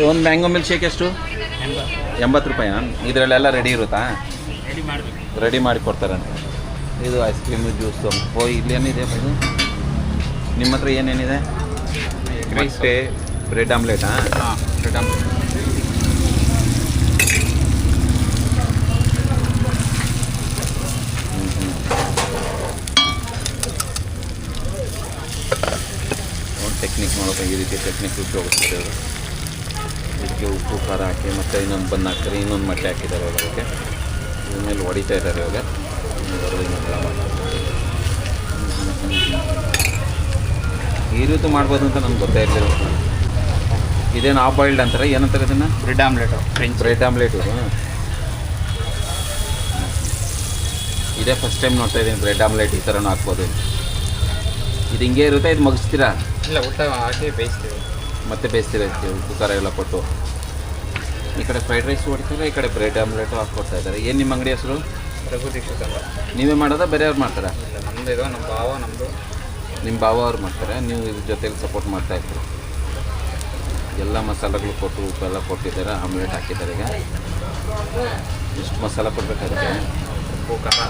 ಒಂದು ಮ್ಯಾಂಗೋ ಮಿಲ್ಕ್ ಶೇಕ್ ಎಷ್ಟು 80 ರೂಪಾಯಿನಾ ಇದರಲ್ಲೆಲ್ಲ ರೆಡಿ ಇರುತ್ತಾ ರೆಡಿ ಮಾಡಿ ಕೊಡ್ತಾರಂತೆ ಇದು ಐಸ್ ಕ್ರೀಮು ಜ್ಯೂಸು ಇಲ್ಲೇನಿದೆ ಇದು ನಿಮ್ಮ ಹತ್ರ ಏನೇನಿದೆ ಮೊಟ್ಟೆ ಬ್ರೆಡ್ ಆಮ್ಲೆಟಾ ಬ್ರೆಡ್ ಆಮ್ಲೆಟ್ ಟೆಕ್ನಿಕ್ ನೋಡೋಕೆ ಈ ರೀತಿ ಟೆಕ್ನಿಕ್ ಉಪಯೋಗಿಸ್ತಾರೆ ಅವರು ಇದಕ್ಕೆ ಉಪ್ಪು ಖಾರ ಹಾಕಿ ಮತ್ತು ಇನ್ನೊಂದು ಬನ್ ಹಾಕ್ತಾರೆ ಇನ್ನೊಂದು ಮೊಟ್ಟೆ ಹಾಕಿದ್ದಾರೆ ಅದಕ್ಕೆ ಇದ್ರ ಮೇಲೆ ಹೊಡಿತಾ ಇದ್ದಾರೆ ಇವಾಗ ಈ ರೀತಿ ಮಾಡ್ಬೋದು ಅಂತ ನನಗೆ ಗೊತ್ತೇ ಇರಲಿಲ್ಲ ಇದೇನು ಹಾಫ್ ಬಾಯ್ಲ್ಡ್ ಅಂತಾರೆ ಏನಂತಾರೆ ಇದನ್ನು ಬ್ರೆಡ್ ಆಮ್ಲೆಟು ಬ್ರೆಡ್ ಆಮ್ಲೆಟ್ ಇದೇ ಫಸ್ಟ್ ಟೈಮ್ ನೋಡ್ತಾ ಇದ್ದೀನಿ ಬ್ರೆಡ್ ಆಮ್ಲೆಟ್ ಈ ಥರನೂ ಹಾಕ್ಬೋದು ಇದು ಹಿಂಗೆ ಇರುತ್ತೆ ಇದು ಮಗಿಸ್ತೀರಾ ಇಲ್ಲ ಊಟ ಹಾಕಿ ಬೇಯಿಸ್ತೀವಿ ಮತ್ತೆ ಬೇಯಿಸ್ತೀರಾ ಉಪ್ಪು ಖಾರ ಎಲ್ಲ ಕೊಟ್ಟು ಈ ಕಡೆ ಫ್ರೈಡ್ ರೈಸ್ ಹೊಡಿತಾರೆ ಈ ಕಡೆ ಬ್ರೆಡ್ ಆಮ್ಲೆಟು ಹಾಕ್ಕೊಡ್ತಾ ಇದ್ದಾರೆ ಏನು ನಿಮ್ಮ ಅಂಗಡಿ ಹೆಸರು ರಘು ದೀಕ್ಷಿತ್ ಅಂತ ನೀವೇ ಮಾಡೋದಾ ಬೇರೆಯವ್ರು ಮಾಡ್ತಾರಾ ಇಲ್ಲ ನಮ್ಮದು ಇದು ನಮ್ಮ ಭಾವ ನಮ್ಮದು ನಿಮ್ಮ ಭಾವ ಅವ್ರು ಮಾಡ್ತಾರೆ ನೀವು ಇದ್ರ ಜೊತೆಲಿ ಸಪೋರ್ಟ್ ಮಾಡ್ತಾ ಇರ್ತೀರಿ ಎಲ್ಲ ಮಸಾಲೆಗಳು ಕೊಟ್ಟು ಉಪ್ಪೆಲ್ಲ ಕೊಟ್ಟಿದ್ದಾರೆ ಆಮ್ಲೆಟ್ ಹಾಕಿದ್ದಾರೆ ಈಗ ಇಷ್ಟು ಮಸಾಲ ಕೊಡಬೇಕಾಗುತ್ತೆ ಉಪ್ಪು ಖಾರ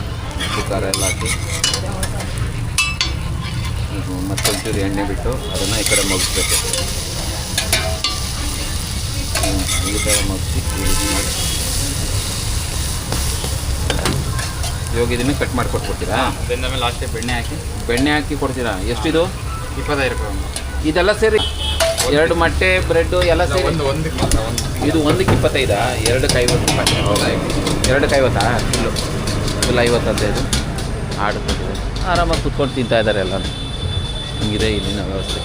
ಉಪ್ಪು ಖಾರ ಎಲ್ಲ ಹಾಕಿ ಮತ್ತೊಂಚೂರು ಎಣ್ಣೆ ಬಿಟ್ಟು ಅದನ್ನು ಈ ಕಡೆ ಮುಗಿಸ್ಬೇಕು. ಈ ಥರ ಮುಗಿಸಿ ಈ ರೀತಿ ಮಾಡಿ ಇವಾಗ ಇದನ್ನು ಕಟ್ ಮಾಡಿ ಕೊಟ್ಬಿಡ್ತೀರಾ? ಅದರಿಂದ ಮೇಲೆ ಲಾಸ್ಟಿಗೆ ಬೆಣ್ಣೆ ಹಾಕಿ ಕೊಡ್ತೀರಾ? ಎಷ್ಟಿದು? 25 ರೂಪಾಯಿ. ಇದೆಲ್ಲ ಸೇರಿ 2 ಮೊಟ್ಟೆ ಬ್ರೆಡ್ಡು ಎಲ್ಲ ಸೇರಿ ಒಂದಕ್ಕೆ ಮಾತ್ರ ಒಂದು. ಇದು ಒಂದಕ್ಕೆ 25? 2ಕ್ಕೆ 50 ರೂಪಾಯಿ. 2ಕ್ಕೆ 50? ಫುಲ್ 50 ಅಂತ ಇದು ಆರ್ಡ್ರ್ ಕೊಟ್ಟಿದೆ. ಆರಾಮಾಗಿ ಕುತ್ಕೊಂಡು ತಿಂತಾ ಇದ್ದಾರೆ ಎಲ್ಲರೂ. ಹಿಂಗಿದೆ ಇಲ್ಲಿನ ವ್ಯವಸ್ಥೆ.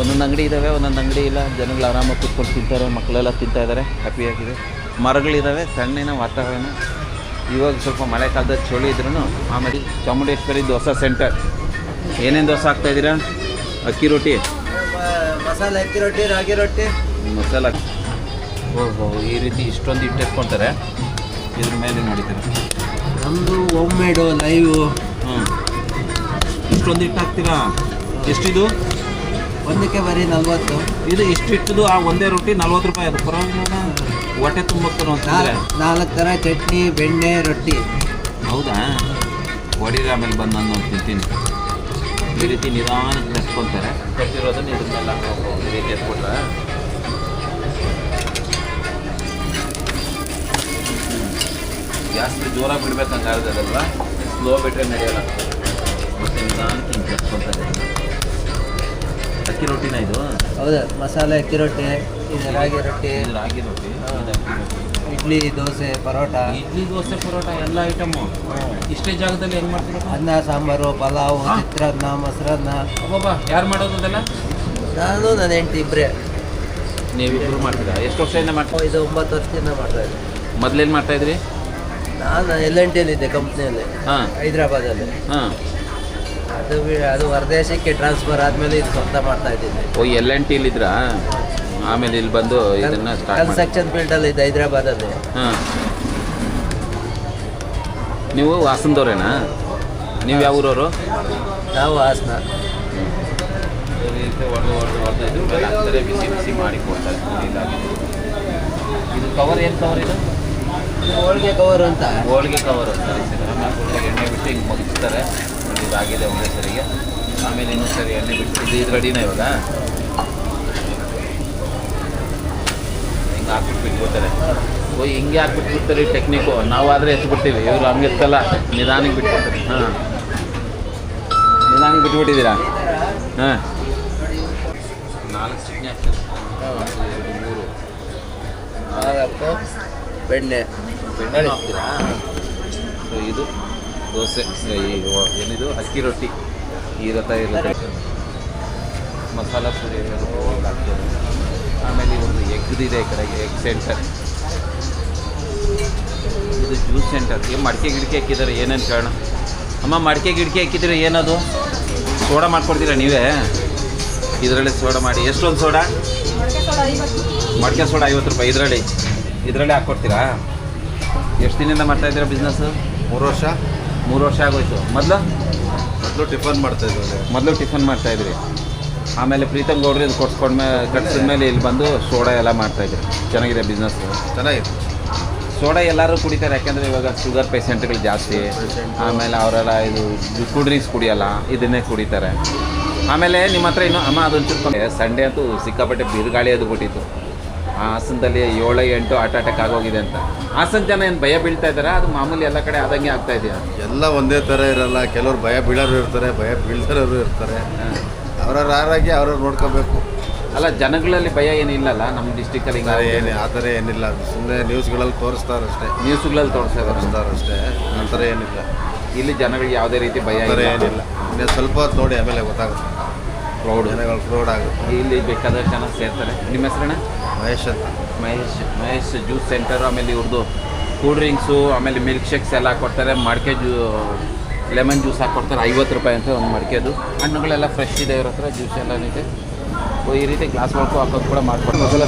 ಒಂದೊಂದು ಅಂಗಡಿ ಇದ್ದಾವೆ, ಒಂದೊಂದು ಅಂಗಡಿ ಇಲ್ಲ. ಜನಗಳು ಆರಾಮಾಗಿ ಕುತ್ಕೊಂಡು ತಿಂತಾರೆ, ಮಕ್ಕಳೆಲ್ಲ ತಿಂತಾ ಇದ್ದಾರೆ, ಹ್ಯಾಪಿಯಾಗಿದೆ. ಮರಗಳಿದ್ದಾವೆ, ಸಣ್ಣಿನ ವಾತಾವರಣ. ಇವಾಗ ಸ್ವಲ್ಪ ಮಳೆ ಕಾಲದ ಚಳಿ ಇದ್ರೂ ಆಮೇಲೆ ಚಾಮುಂಡೇಶ್ವರಿ ದೋಸೆ ಸೆಂಟರ್. ಏನೇನು ದೋಸೆ ಹಾಕ್ತಾಯಿದ್ದೀರಾ? ಅಕ್ಕಿ ರೊಟ್ಟಿ, ಮಸಾಲೆ ಅಕ್ಕಿ ರೊಟ್ಟಿ, ರಾಗಿ ರೊಟ್ಟಿ, ಮಸಾಲ. ಓಹೋ, ಈ ರೀತಿ ಇಷ್ಟೊಂದು ಇಟ್ಟಿಟ್ಕೊತಾರೆ, ಇದ್ರ ಮೇಲೆ ನಡೀತಾರೆ. ನಮ್ಮದು ಹೋಮ್ ಮೇಡು ಲೈವ್. ಇಷ್ಟೊಂದು ಇಟ್ಟು ಹಾಕ್ತೀರಾ? ಎಷ್ಟಿದು? ಒಂದಕ್ಕೆ ಬರೀ 40. ಇದು ಇಷ್ಟು ಇಟ್ಟದು ಆ ಒಂದೇ ರೊಟ್ಟಿ 40 ರೂಪಾಯಿ. ಅದು ಪರವಾಗಿಲ್ಲ, ಹೊಟ್ಟೆ ತುಂಬಕ್ತಾನು ಅಂತಂದರೆ. 4 ಥರ ಚಟ್ನಿ, ಬೆಣ್ಣೆ, ರೊಟ್ಟಿ. ಹೌದಾ? ಹೊಡೀರಿ, ಆಮೇಲೆ ಬಂದು ನಾನು ತಿಂತೀನಿ. ಈ ರೀತಿ ನಿಧಾನಕ್ಕೆ ತರ್ಸ್ಕೊತಾರೆ. ಕಟ್ಟಿರೋದನ್ನು ಇದನ್ನೆಲ್ಲ ಈ ರೀತಿ ಎತ್ಕೊಟ್ರೆ ಜಾಸ್ತಿ ಜೋರಾಗಿ ಬಿಡ್ಬೇಕಂಗಾಗದಲ್ವ? ಸ್ಲೋ ಬಿಟ್ಟರೆ ನಡೆಯಲ್ಲ. ಮತ್ತು ನಿಧಾನಕ್ಕೆ ಹಿಂಗೆ ತರ್ಸ್ಕೊತಾರೆ. ಅಕ್ಕಿ ರೊಟ್ಟಿನ ಇದು? ಹೌದಾ, ಮಸಾಲೆ ಅಕ್ಕಿ ರೊಟ್ಟಿ, ಇದು ರಾಗಿ ರೊಟ್ಟಿ, ಇದು ರಾಗಿ ರೊಟ್ಟಿ, ಇದು ಅಕ್ಕಿ ರೊಟ್ಟಿ. ಇಡ್ಲಿ, ದೋಸೆ, ಪರೋಟ. ಇಡ್ಲಿ, ದೋಸೆ, ಪರೋಟ ಎಲ್ಲ ಐಟಮು ಇಷ್ಟೇ ಜಾಗದಲ್ಲಿ ಹೆಂಗೆ ಮಾಡ್ತೀರಾ? ಅನ್ನ, ಸಾಂಬಾರು, ಪಲಾವು, ಚಿತ್ರಾನ್ನ, ಮೊಸರನ್ನ. ಅಬ್ಬಬ್ಬಾ, ಯಾರು ಮಾಡೋದು ಅದೆಲ್ಲ? ನಾನು ನನ್ನ ಹೆಂಡತಿ ಇಬ್ಬರೇ. ನೀವಿಬ್ಬರು ಮಾಡ್ತೀರಾ? ಎಷ್ಟು ವರ್ಷದಿಂದ ಮಾಡ್ತೀರಾ? ಇದು 9 ವರ್ಷದಿಂದ ಮಾಡ್ತಾ ಇದ್ದೆ. ಮೊದಲೇನು ಮಾಡ್ತಾಯಿದ್ರಿ? ನಾನು LNTಯಲ್ಲಿದ್ದೆ, ಕಂಪ್ನಿಯಲ್ಲಿ, ಹಾಂ ಹೈದ್ರಾಬಾದಲ್ಲಿ. ಹಾಂ. ಅದು ಹೊರದೇಶಕ್ಕೆ ಟ್ರಾನ್ಸ್ಫರ್ ಆದಮೇಲೆ ಇದು ಸ್ವಂತ ಮಾಡ್ತಾ ಇದ್ದೀನಿ. ಓ, LNTಲಿದ್ರಾ? ಆಮೇಲೆ ಇಲ್ಲಿ ಬಂದು ಇದನ್ನು ಸ್ಟಾರ್ಟ್ ಮಾಡಿ. ಕನ್ಸ್ಟ್ರಕ್ಷನ್ ಫೀಲ್ಡಲ್ಲಿ ಇದೆ ಹೈದ್ರಾಬಾದಲ್ಲಿ. ಹಾಂ. ನೀವು ಹಾಸನದವ್ರೇನಾ? ನೀವು ಯಾವ ಊರವರು? ನಾವು ಹಾಸನ. ಬಿಸಿ ಬಿಸಿ ಮಾಡಿ ಕೊಡ್ತಾರೆ. ಇದು ಕವರ್ ಏನು ಕವರ್ ಇದು? ಹೋಳಿಗೆ ಕವರ್ ಅಂತ. ಹೋಳಿಗೆ ಕವರು. ಸರಿ ಸರಿ. ಆಮೇಲೆ ಎಣ್ಣೆ ಬಿಟ್ಟು ಹಿಂಗೆ ಮುಗಿಸ್ತಾರೆ. ಇದಾಗಿದೆ ಒಂದೇ ಸರಿಗೆ. ಆಮೇಲೆ ಇನ್ನೊಂದು ಸರಿ ಎಣ್ಣೆ ಬಿಟ್ಟು ಇದು ರೆಡಿನ ಇವಾಗ? ಹಿಂಗೆ ಹಾಕ್ಬಿಟ್ಟು ಬಿಟ್ಬಿಡ್ತಾರೆ. ಓ, ಹಿಂಗೆ ಹಾಕ್ಬಿಟ್ಟು ಬಿಡ್ತಾರೆ ಈ ಟೆಕ್ನಿಕು. ನಾವಾದರೆ ಎತ್ಬಿಡ್ತೀವಿ, ಇವರು ಹಂಗಿರ್ತಲ್ಲ, ನಿಧಾನಕ್ಕೆ ಬಿಟ್ಬಿಡ್ತಾರೆ. ಹಾಂ, ನಿಧಾನಕ್ಕೆ ಬಿಟ್ಬಿಟ್ಟಿದ್ದೀರಾ? ಹಾಂ. 4 ಚಟ್ನಿ ಹಾಕ್ತಾರೆ. 4 ಬೆಣ್ಣೆ. ಬೆಣ್ಣೆ ಹಾಕ್ತೀರಾ? ಸೊ ಇದು ದೋಸೆ, ಏನಿದು ಅಕ್ಕಿ ರೊಟ್ಟಿ ಇರುತ್ತೆ. ಮಸಾಲ ಪುರಿ ಹಾಕ್ತಾರೆ. ಆಮೇಲೆ ಒಂದು ಎಗ್ದಿದೆ ಈ ಕಡೆಗೆ, ಎಗ್ ಸೆಂಟರ್. ಇದು ಜ್ಯೂಸ್ ಸೆಂಟರ್. ಮಡಿಕೆ ಗಿಡಕೆ ಹಾಕಿದ್ದಾರೆ. ಏನೇನು ಕಾರಣ? ಅಮ್ಮ, ಮಡಿಕೆ ಗಿಡಕೆ ಹಾಕಿದ್ರೆ ಏನದು? ಸೋಡಾ ಮಾಡ್ಕೊಡ್ತೀರಾ ನೀವೇ? ಇದರಲ್ಲಿ ಸೋಡಾ ಮಾಡಿ. ಎಷ್ಟೊಂದು ಸೋಡಾ? ಮಡಿಕೆ ಸೋಡಾ 50 ರೂಪಾಯಿ. ಇದರಲ್ಲಿ ಹಾಕ್ಕೊಡ್ತೀರಾ? ಎಷ್ಟು ದಿನದಿಂದ ಮಾಡ್ತಾಯಿದ್ದೀರಾ ಬಿಸ್ನೆಸ್ಸು? 3 ವರ್ಷ. 3 ವರ್ಷ ಆಗೋಯ್ತು. ಮೊದಲು ಟಿಫನ್ ಮಾಡ್ತಾಯಿದ್ವಿ. ಮೊದಲು ಟಿಫನ್ ಮಾಡ್ತಾಯಿದ್ರಿ. ಆಮೇಲೆ ಪ್ರೀತಮ್ ಗೌಡ್ರು ಇದು ಕಟ್ಸಿದ್ಮೇಲೆ ಇಲ್ಲಿ ಬಂದು ಸೋಡಾ ಎಲ್ಲ ಮಾಡ್ತಾಯಿದ್ರಿ. ಚೆನ್ನಾಗಿದೆ ಬಿಸ್ನೆಸ್ಸು? ಚೆನ್ನಾಗಿದೆ. ಸೋಡಾ ಎಲ್ಲರೂ ಕುಡಿತಾರೆ, ಯಾಕೆಂದರೆ ಇವಾಗ ಶುಗರ್ ಪೇಷೆಂಟ್ಗಳು ಜಾಸ್ತಿ. ಆಮೇಲೆ ಅವರೆಲ್ಲ ಇದು ಕೂಲ್ ಡ್ರಿಂಕ್ಸ್ ಕುಡಿಯೋಲ್ಲ, ಇದನ್ನೇ ಕುಡಿತಾರೆ. ಆಮೇಲೆ ನಿಮ್ಮ ಹತ್ರ ಇನ್ನೂ ಅಮ್ಮ ಅದೊಂಚೂರು ಸಂಡೇ ಅಂತೂ ಸಿಕ್ಕಾಪಟ್ಟೆ ಬಿರುಗಾಳಿ ಅದು ಬಿಟ್ಟಿತ್ತು. ಹಾಸನದಲ್ಲಿ 7-8 ಅಟ್ಯಾಕ್ ಆಗೋಗಿದೆ ಅಂತ. ಹಾಸನ ಜನ ಏನು ಭಯ ಬೀಳ್ತಾ ಇದ್ದಾರೆ? ಅದು ಮಾಮೂಲಿ ಎಲ್ಲ ಕಡೆ ಆದಂಗೆ ಆಗ್ತಾ ಇದೆಯಾ? ಎಲ್ಲ ಒಂದೇ ಥರ ಇರಲ್ಲ. ಕೆಲವ್ರು ಭಯ ಬೀಳೋರು ಇರ್ತಾರೆ, ಭಯ ಬೀಳ್ತಾರೋರು ಇರ್ತಾರೆ. ಅವ್ರವ್ರ ಆರೋಗ್ಯ ಅವ್ರವ್ರು ನೋಡ್ಕೋಬೇಕು. ಅಲ್ಲ, ಜನಗಳಲ್ಲಿ ಭಯ ಏನಿಲ್ಲಲ್ಲ ನಮ್ಮ ಡಿಸ್ಟಿಕಲ್ಲಿ? ಏನು ಆ ಥರ ಏನಿಲ್ಲ. ಸುಮ್ಮನೆ ನ್ಯೂಸ್ಗಳಲ್ಲಿ ತೋರಿಸ್ತಾರಷ್ಟೇ. ನ್ಯೂಸ್ಗಳಲ್ಲಿ ತೋರಿಸ್ತಾರಷ್ಟೇ. ಆ ಥರ ಏನಿಲ್ಲ. ಇಲ್ಲಿ ಜನಗಳಿಗೆ ಯಾವುದೇ ರೀತಿ ಭಯ ಆ ಥರ ಏನಿಲ್ಲ. ಇನ್ನೂ ಸ್ವಲ್ಪ ಹೊತ್ತು ನೋಡಿ, ಆಮೇಲೆ ಗೊತ್ತಾಗುತ್ತೆ. ಜನಗಳು ಕ್ರೌಡ್ ಆಗುತ್ತೆ. ಇಲ್ಲಿ ಬೇಕಾದಷ್ಟು ಜನ ಸೇರ್ತಾರೆ. ನಿಮ್ಮ ಹೆಸರಣ್ಣ? ಮಹೇಶ್ ಅಂತ. Mahesh juice centre. ಆಮೇಲೆ ಇವ್ರದ್ದು ಕೂಲ್ ಡ್ರಿಂಕ್ಸು, ಆಮೇಲೆ ಮಿಲ್ಕ್ ಶೇಕ್ಸ್ ಎಲ್ಲ ಕೊಡ್ತಾರೆ. ಮಡಿಕೆ ಲೆಮನ್ ಜ್ಯೂಸ್ ಹಾಕ್ಕೊಡ್ತಾರೆ. 50 ರೂಪಾಯಿ ಅಂತ ಒಂದು ಮಡಿಕೆದು. ಹಣ್ಣುಗಳೆಲ್ಲ ಫ್ರೆಶ್ ಇದೆ ಇವ್ರ ಹತ್ರ. ಜ್ಯೂಸ್ ಎಲ್ಲ ಇದೆ. ಈ ರೀತಿ ಗ್ಲಾಸ್ ಒಳಗೂ ಹಾಕೋದು ಕೂಡ ಮಾಡ್ಕೊಡ್ತಾರೆ. ಮಸಾಲ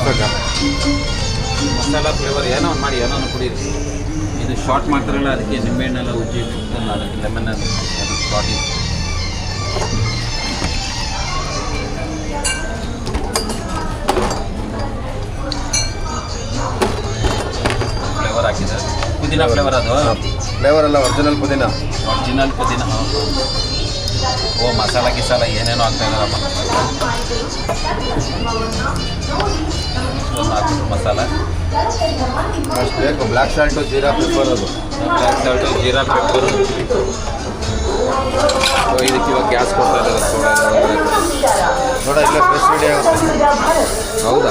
ಫ್ಲೇವರ್ ಏನೋ ಒಂದು ಮಾಡಿ, ಏನೋ ಒಂದು ಕುಡೀರಿ. ಇದು ಶಾರ್ಟ್ ಮಾಡ್ತಾರಲ್ಲ, ಅದಕ್ಕೆ ನಿಂಬೆಹಣ್ಣೆಲ್ಲ ಉಜ್ಜಿ ಅದಕ್ಕೆ ಲೆಮನ್ ಅದು ಶಾರ್ಟ್ ಇದೆ. ಫ್ಲೇವರ್ ಹಾಕಿದ್ದಾರೆ. ಪುದೀನ ಫ್ಲೇವರ್ ಅದು. ಫ್ಲೇವರ್ ಎಲ್ಲ ಒರಿಜಿನಲ್ ಪುದೀನ. ಒರಿಜಿನಲ್ ಪುದೀನ. ಓ ಮಸಾಲ ಗಿಸಾಲ ಏನೇನೋ ಆಗ್ತಾ ಇದ್ದಾರಪ್ಪ. ಇಷ್ಟೊಂದು ಹಾಕಿದ್ರು ಮಸಾಲ. ಅಷ್ಟು ಬೇಕು. ಬ್ಲ್ಯಾಕ್ ಸಾಲ್ಟು, ಜೀರಾ, ಪೆಪ್ಪರ್ ಅದು. Black salt, jeera, pepper. ಇದಕ್ಕೆ ಇವಾಗ ಗ್ಯಾಸ್ ಕೊಡ್ತಾ ಇದ್ದಾರೆ ನೋಡ ಇಲ್ಲೇ ಫ್ರೆಶ್ ರೆಡಿ ಆಗುತ್ತೆ. ಹೌದಾ?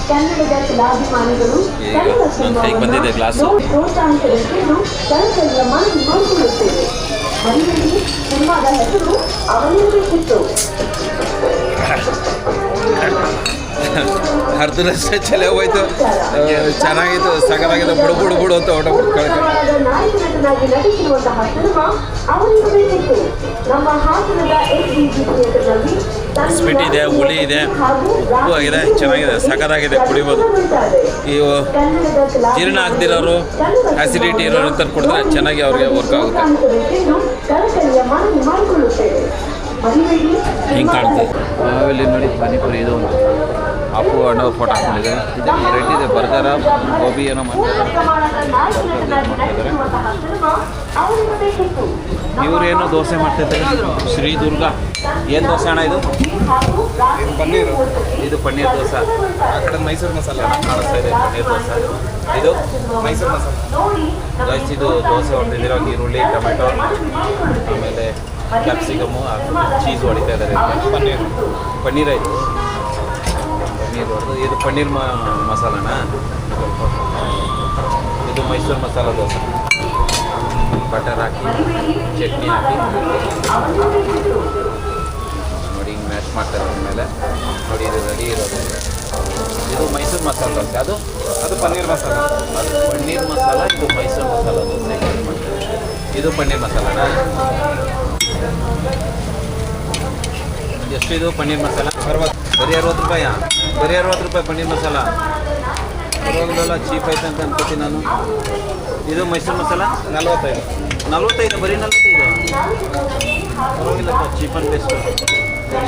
ಕನ್ನಡದ ಕಲಾಭಿಮಾನಿಗಳು ಕೈಗೆ ಬಂದಿದೆ ಗ್ಲಾಸು. ಪ್ರೋತ್ಸಾಹಿಸಬೇಕೆಂದು ಕಳಕಳಿಯ ಮನವಿ ಮಾಡಿಕೊಳ್ಳುತ್ತೇವೆ. ಮನೆಯಲ್ಲಿ ಸಿನಿಮಾದ ಹೆಸರು ಅವನಿರಬೇಕಿತ್ತು. ಅರ್ಧದಷ್ಟೇ ಚಲೋ ಹೋಯ್ತು. ಚೆನ್ನಾಗಿತ್ತು, ಸಗಲಾಗಿತ್ತು. ಬುಡು ಅಂತ ಹೊಟ ನಾಯಕನಟನಾಗಿ ನಟಿಸಿರುವಂತಹ ಸಿನಿಮಾ ಅವನಿರಬೇಕಿತ್ತು. ನಮ್ಮ ಹಾಸನದ ಥಿಯೇಟರ್ನಲ್ಲಿ ಸ್ವೀಟ್ ಇದೆ, ಹುಳಿ ಇದೆ, ಉಪ್ಪು ಆಗಿದೆ, ಚೆನ್ನಾಗಿದೆ, ಸಖತ್ತಾಗಿದೆ, ಕುಡಿಬೋದು. ಇವು ಜೀರ್ಣ ಆಗ್ದಿರೋರು, ಆ್ಯಸಿಡಿಟಿ ಇರೋರು ಅಂತ ಕೊಡಿದ್ರೆ ಚೆನ್ನಾಗಿ ಅವ್ರಿಗೆ ವರ್ಕ್ ಆಗುತ್ತೆ. ಹಿಂಗೆ ಕಾಣುತ್ತೆ. ಇಲ್ಲಿ ನೋಡಿ ಪಾನಿಪುರಿ ಇದು ಒಂದು ಅಪ್ಪು ಅಣ್ಣ ಫೋಟೋ ಹಾಕೊಂಡಿದ್ದಾರೆ. ಇದು ವೆರೈಟಿ ಇದೆ. ಬರ್ಗರ, ಗೋಬಿ ಏನೋ ಮಾಡ್ತಾರೆ. ಇವರೇನೋ ದೋಸೆ ಮಾಡ್ತಿದ್ದಾರೆ. ಶ್ರೀ ದುರ್ಗಾ. ಏನು ದೋಸೆ ಅಣ್ಣ ಇದು? ಪನ್ನೀರು. ಇದು ಪನ್ನೀರ್ ದೋಸೆ. ಆ ಕಡೆ ಮೈಸೂರು ಮಸಾಲ ಕಾಣಿಸ್ತಾ ಇದೆ ಪನ್ನೀರ್ ದೋಸೆ. ಇದು ಮೈಸೂರು ಮಸಾಲ. ಗೈಸ್ ಇದು ದೋಸೆ ಹೊಡೆದಿದ್ದೀರೋ ಈರುಳ್ಳಿ, ಟೊಮೆಟೊ, ಆಮೇಲೆ ಕ್ಯಾಪ್ಸಿಕಮ್ಮು, ಚೀಸ್ ಹೊಡಿತಾ ಇದ್ದಾರೆ. ಪನ್ನೀರ್ ಆಯಿತು. ಪನ್ನೀರ್ ಹೊಡೆದು ಇದು ಪನ್ನೀರ್ ಮಸಾಲನ. ಇದು ಮೈಸೂರು ಮಸಾಲ ದೋಸೆ. ಬಟರ್ ಹಾಕಿ, ಚಟ್ನಿ ಹಾಕಿ ನೋಡಿ ಹಿಂಗೆ ಮ್ಯಾಶ್ ಮಾಡ್ತಾರೆ. ಮೇಲೆ ನೋಡಿ ಇದು ರೆಡಿ ಇರೋದು. ಇದು ಮೈಸೂರು ಮಸಾಲ ದೋಸೆ. ಅದು ಪನ್ನೀರ್ ಮಸಾಲ. ಅದು ಪನ್ನೀರ್ ಮಸಾಲ. ಇದು ಮೈಸೂರು ಮಸಾಲ ದೋಸೆ. ಇದು ಪನ್ನೀರ್ ಮಸಾಲನಾ? ಎಷ್ಟು ಇದು ಪನ್ನೀರ್ ಮಸಾಲ? 60. ಬರೀ 60 ರೂಪಾಯಿ. ಬರೀ 60 ರೂಪಾಯಿ ಪನ್ನೀರ್ ಮಸಾಲ. ಪರವಾಗಿಲ್ಲ, ಚೀಪ್ ಐತೆ ಅಂತ ಅನ್ಕೋತೀನಿ ನಾನು. ಇದು ಮೈಸೂರು ಮಸಾಲ 45. 45. ಬರೀ 45. ಪರವಾಗಿಲ್ಲಪ್ಪ, ಚೀಪ್ ಆ್ಯಂಡ್ ಬೆಸ್ಟ್.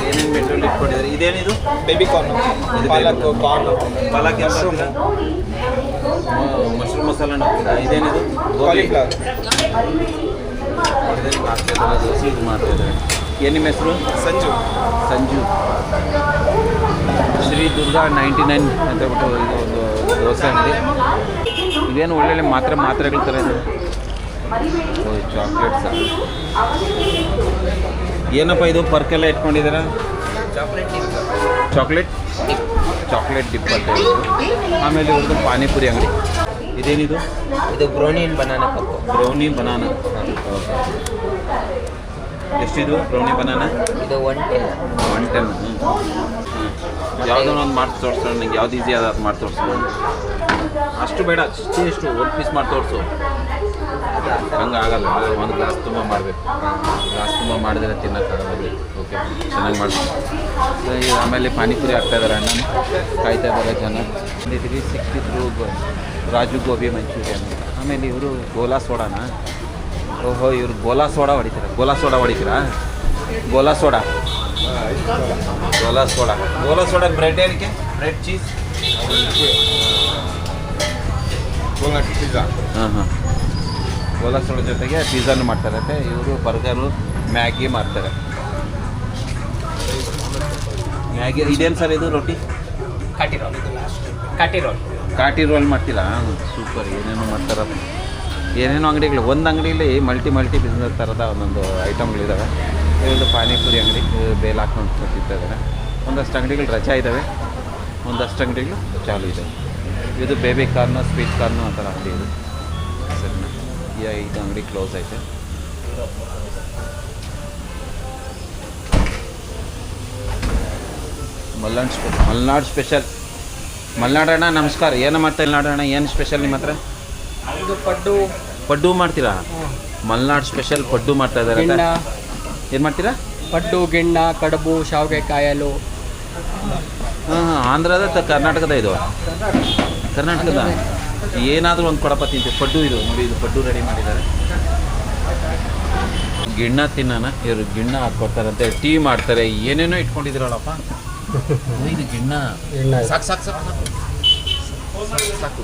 ಏನೇನು ಮೆಟೀರಿಯಲ್ ಇಟ್ಕೊಂಡಿದ್ದಾರೆ. ಇದೇನಿದು? Baby corn. ಇದು ಪಾಲಕ್ ಕಾರ್ನ್. ಪಾಲಕ್ ಮಶ್ರೂಮ್. ಮಶ್ರೂಮ್ ಮಸಾಲ ಹಾಕ್ತೀರಾ? ಇದೇನಿದು? ಕಾಲಿಫ್ಲವರ್. ದೋಸೆ ಇದು ಮಾಡ್ತಾ ಇದ್ದಾರೆ. ಏನು ನಿಮ್ಮ ಹೆಸರು? ಸಂಜು. ಶ್ರೀ ದುರ್ಗಾ 99 ಅಂತ ಹೇಳ್ಬಿಟ್ಟು ಇದು ಒಂದು ದೋಸೆ ಅಂಗಡಿ. ಇದೇನು ಒಳ್ಳೊಳ್ಳೆ ಮಾತ್ರೆಗಳ ಥರ ಇದೆ. ಚಾಕ್ಲೇಟ್ಸ. ಏನಪ್ಪ ಇದು ಪರ್ಕೆಲ್ಲ ಇಟ್ಕೊಂಡಿದ್ದೀರಾ? ಚಾಕ್ಲೇಟ್ ಡಿಪ್ ಅಂತ ಹೇಳಿದ್ರು. ಆಮೇಲೆ ಇವ್ರದ್ದು ಪಾನಿಪುರಿ ಅಂಗಡಿ. ಇದೇನಿದು? ಇದು ಬ್ರೌನಿ ಬನಾನಾ ಪಪ್ಪು. Brownie banana. ಎಷ್ಟಿದು ಬ್ರೌನಿ ಬನಾನಾ? ಇದು 110. 110. ಯಾವುದೋ ಒಂದು ಮಾಡಿ ತೋರಿಸೋಣ. ನಂಗೆ ಯಾವ್ದು ಈಸಿ ಅದು ಮಾಡಿ ತೋರಿಸೋಣ. ಅಷ್ಟು ಬೇಡ, ಎಷ್ಟು 1 ಪೀಸ್ ಮಾಡಿ ತೋರಿಸು. ಹಂಗೆ ಆಗಲ್ಲ. ಒಂದು ಗ್ಲಾಸ್ ತುಂಬ ಮಾಡಬೇಕು. ಗ್ಲಾಸ್ ತುಂಬ ಮಾಡಿದ್ರೆ ತಿನ್ನೋಕ್ಕಾಗಲ್ಲ. ಓಕೆ, ಚೆನ್ನಾಗಿ ಮಾಡ್ತೀನಿ. ಆಮೇಲೆ ಪಾನಿಪುರಿ ಹಾಕ್ತಾಯಿದ್ದಾರೆ ಅಣ್ಣ. ಕಾಯ್ತಾ ಇದ್ದಾರೆ ಜನ. 63 ರಾಜು ಗೋಬಿ ಮಂಚೂರಿಯನ್. ಆಮೇಲೆ ಇವರು ಗೋಲಾ ಸೋಡಾನ. ಓಹೋ, ಇವರು Gola soda ಹೊಡಿತೀರಾ? Gola soda bread ಏನಕ್ಕೆ? Bread cheese. ಪಿಜ್ಜಾ. ಹಾಂ. ಗೋಲಾ ಸೋಡಾ ಜೊತೆಗೆ ಪಿಜ್ಜಾನು ಮಾಡ್ತಾರಂತೆ. ಇವರು ಬರ್ಗರು, ಮ್ಯಾಗಿ ಮಾಡ್ತಾರೆ. ಮ್ಯಾಗಿ. ಇದೇನು ಸರ್ ಇದು? ರೊಟ್ಟಿ ಕಾಟಿ ರೋಲ್ ಮಾಡ್ತೀರಾ? ಸೂಪರ್. ಏನೇನೋ ಮಾಡ್ತಾರಪ್ಪ. ಏನೇನೋ ಅಂಗಡಿಗಳು. ಒಂದು ಅಂಗಡಿಯಲ್ಲಿ ಮಲ್ಟಿ ಬಿಸ್ನೆಸ್ ಥರದ ಒಂದೊಂದು ಐಟಮ್ಗಳಿದ್ದಾವೆ. ಇದೊಂದು ಪಾನಿಪುರಿ ಅಂಗಡಿ. ಬೇಲ್ ಹಾಕೊಂಡು ಕೊಟ್ಟಿದ್ದಾರೆ. ಒಂದಷ್ಟು ಅಂಗಡಿಗಳು ರಜಾ ಇದ್ದಾವೆ, ಒಂದಷ್ಟು ಅಂಗಡಿಗಳು ಚಾಲು ಇದ್ದಾವೆ. ಇದು ಬೇಬಿ ಕಾರ್ನು, ಸ್ವೀಟ್ ಕಾರ್ನು ಆ ಥರ ಅಂಗಡಿ ಇದು. ಸರಿನಾ? ಇದು ಅಂಗಡಿ ಕ್ಲೋಸ್ ಐತೆ. ಮಲ್ನಾಡು ಸ್ಪೆಷಲ್. ಮಲ್ನಾಡಣ್ಣ ನಮಸ್ಕಾರ. ಏನು ಮಾಡ್ತಾ ಇಲ್ಲ ನಾಡಣ್ಣ? ಏನು ಸ್ಪೆಷಲ್ ನಿಮ್ಮ ಹತ್ರ? ಪಡ್ಡು ಮಾಡ್ತೀರಾ? ಮಲ್ನಾಡು ಸ್ಪೆಷಲ್ ಪಡ್ಡು ಮಾಡ್ತಾ ಇದ್ದಾರೆ. ಏನು ಮಾಡ್ತೀರಾ? ಪಡ್ಡು, ಗಿಣ್ಣ, ಕಡುಬು, ಶಾವಿಗೆ ಕಾಯಲು. ಹಾಂ. ಆಂಧ್ರದ ಕರ್ನಾಟಕದ? ಇದು ಕರ್ನಾಟಕದ. ಏನಾದರೂ ಒಂದು ಕೊಡಪ್ಪ ತಿಂತೀವಿ. ಪಡ್ಡು ಇದು ನೋಡಿ. ಇದು ಪಡ್ಡು ರೆಡಿ ಮಾಡಿದ್ದಾರೆ. ಗಿಣ್ಣ ತಿನ್ನೋಣ. ಇವರು ಗಿಣ್ಣ ಹಾಕ್ಕೊಡ್ತಾರಂತೆ, ಟೀ ಮಾಡ್ತಾರೆ, ಏನೇನೋ ಇಟ್ಕೊಂಡಿದ್ದೀರಲ್ಲಪ್ಪ. ಇದು ಗಿಣ್ಣ. ಸಾಕು ಸಾಕು ಸಾಕು ಸಾಕು ಸಾಕು.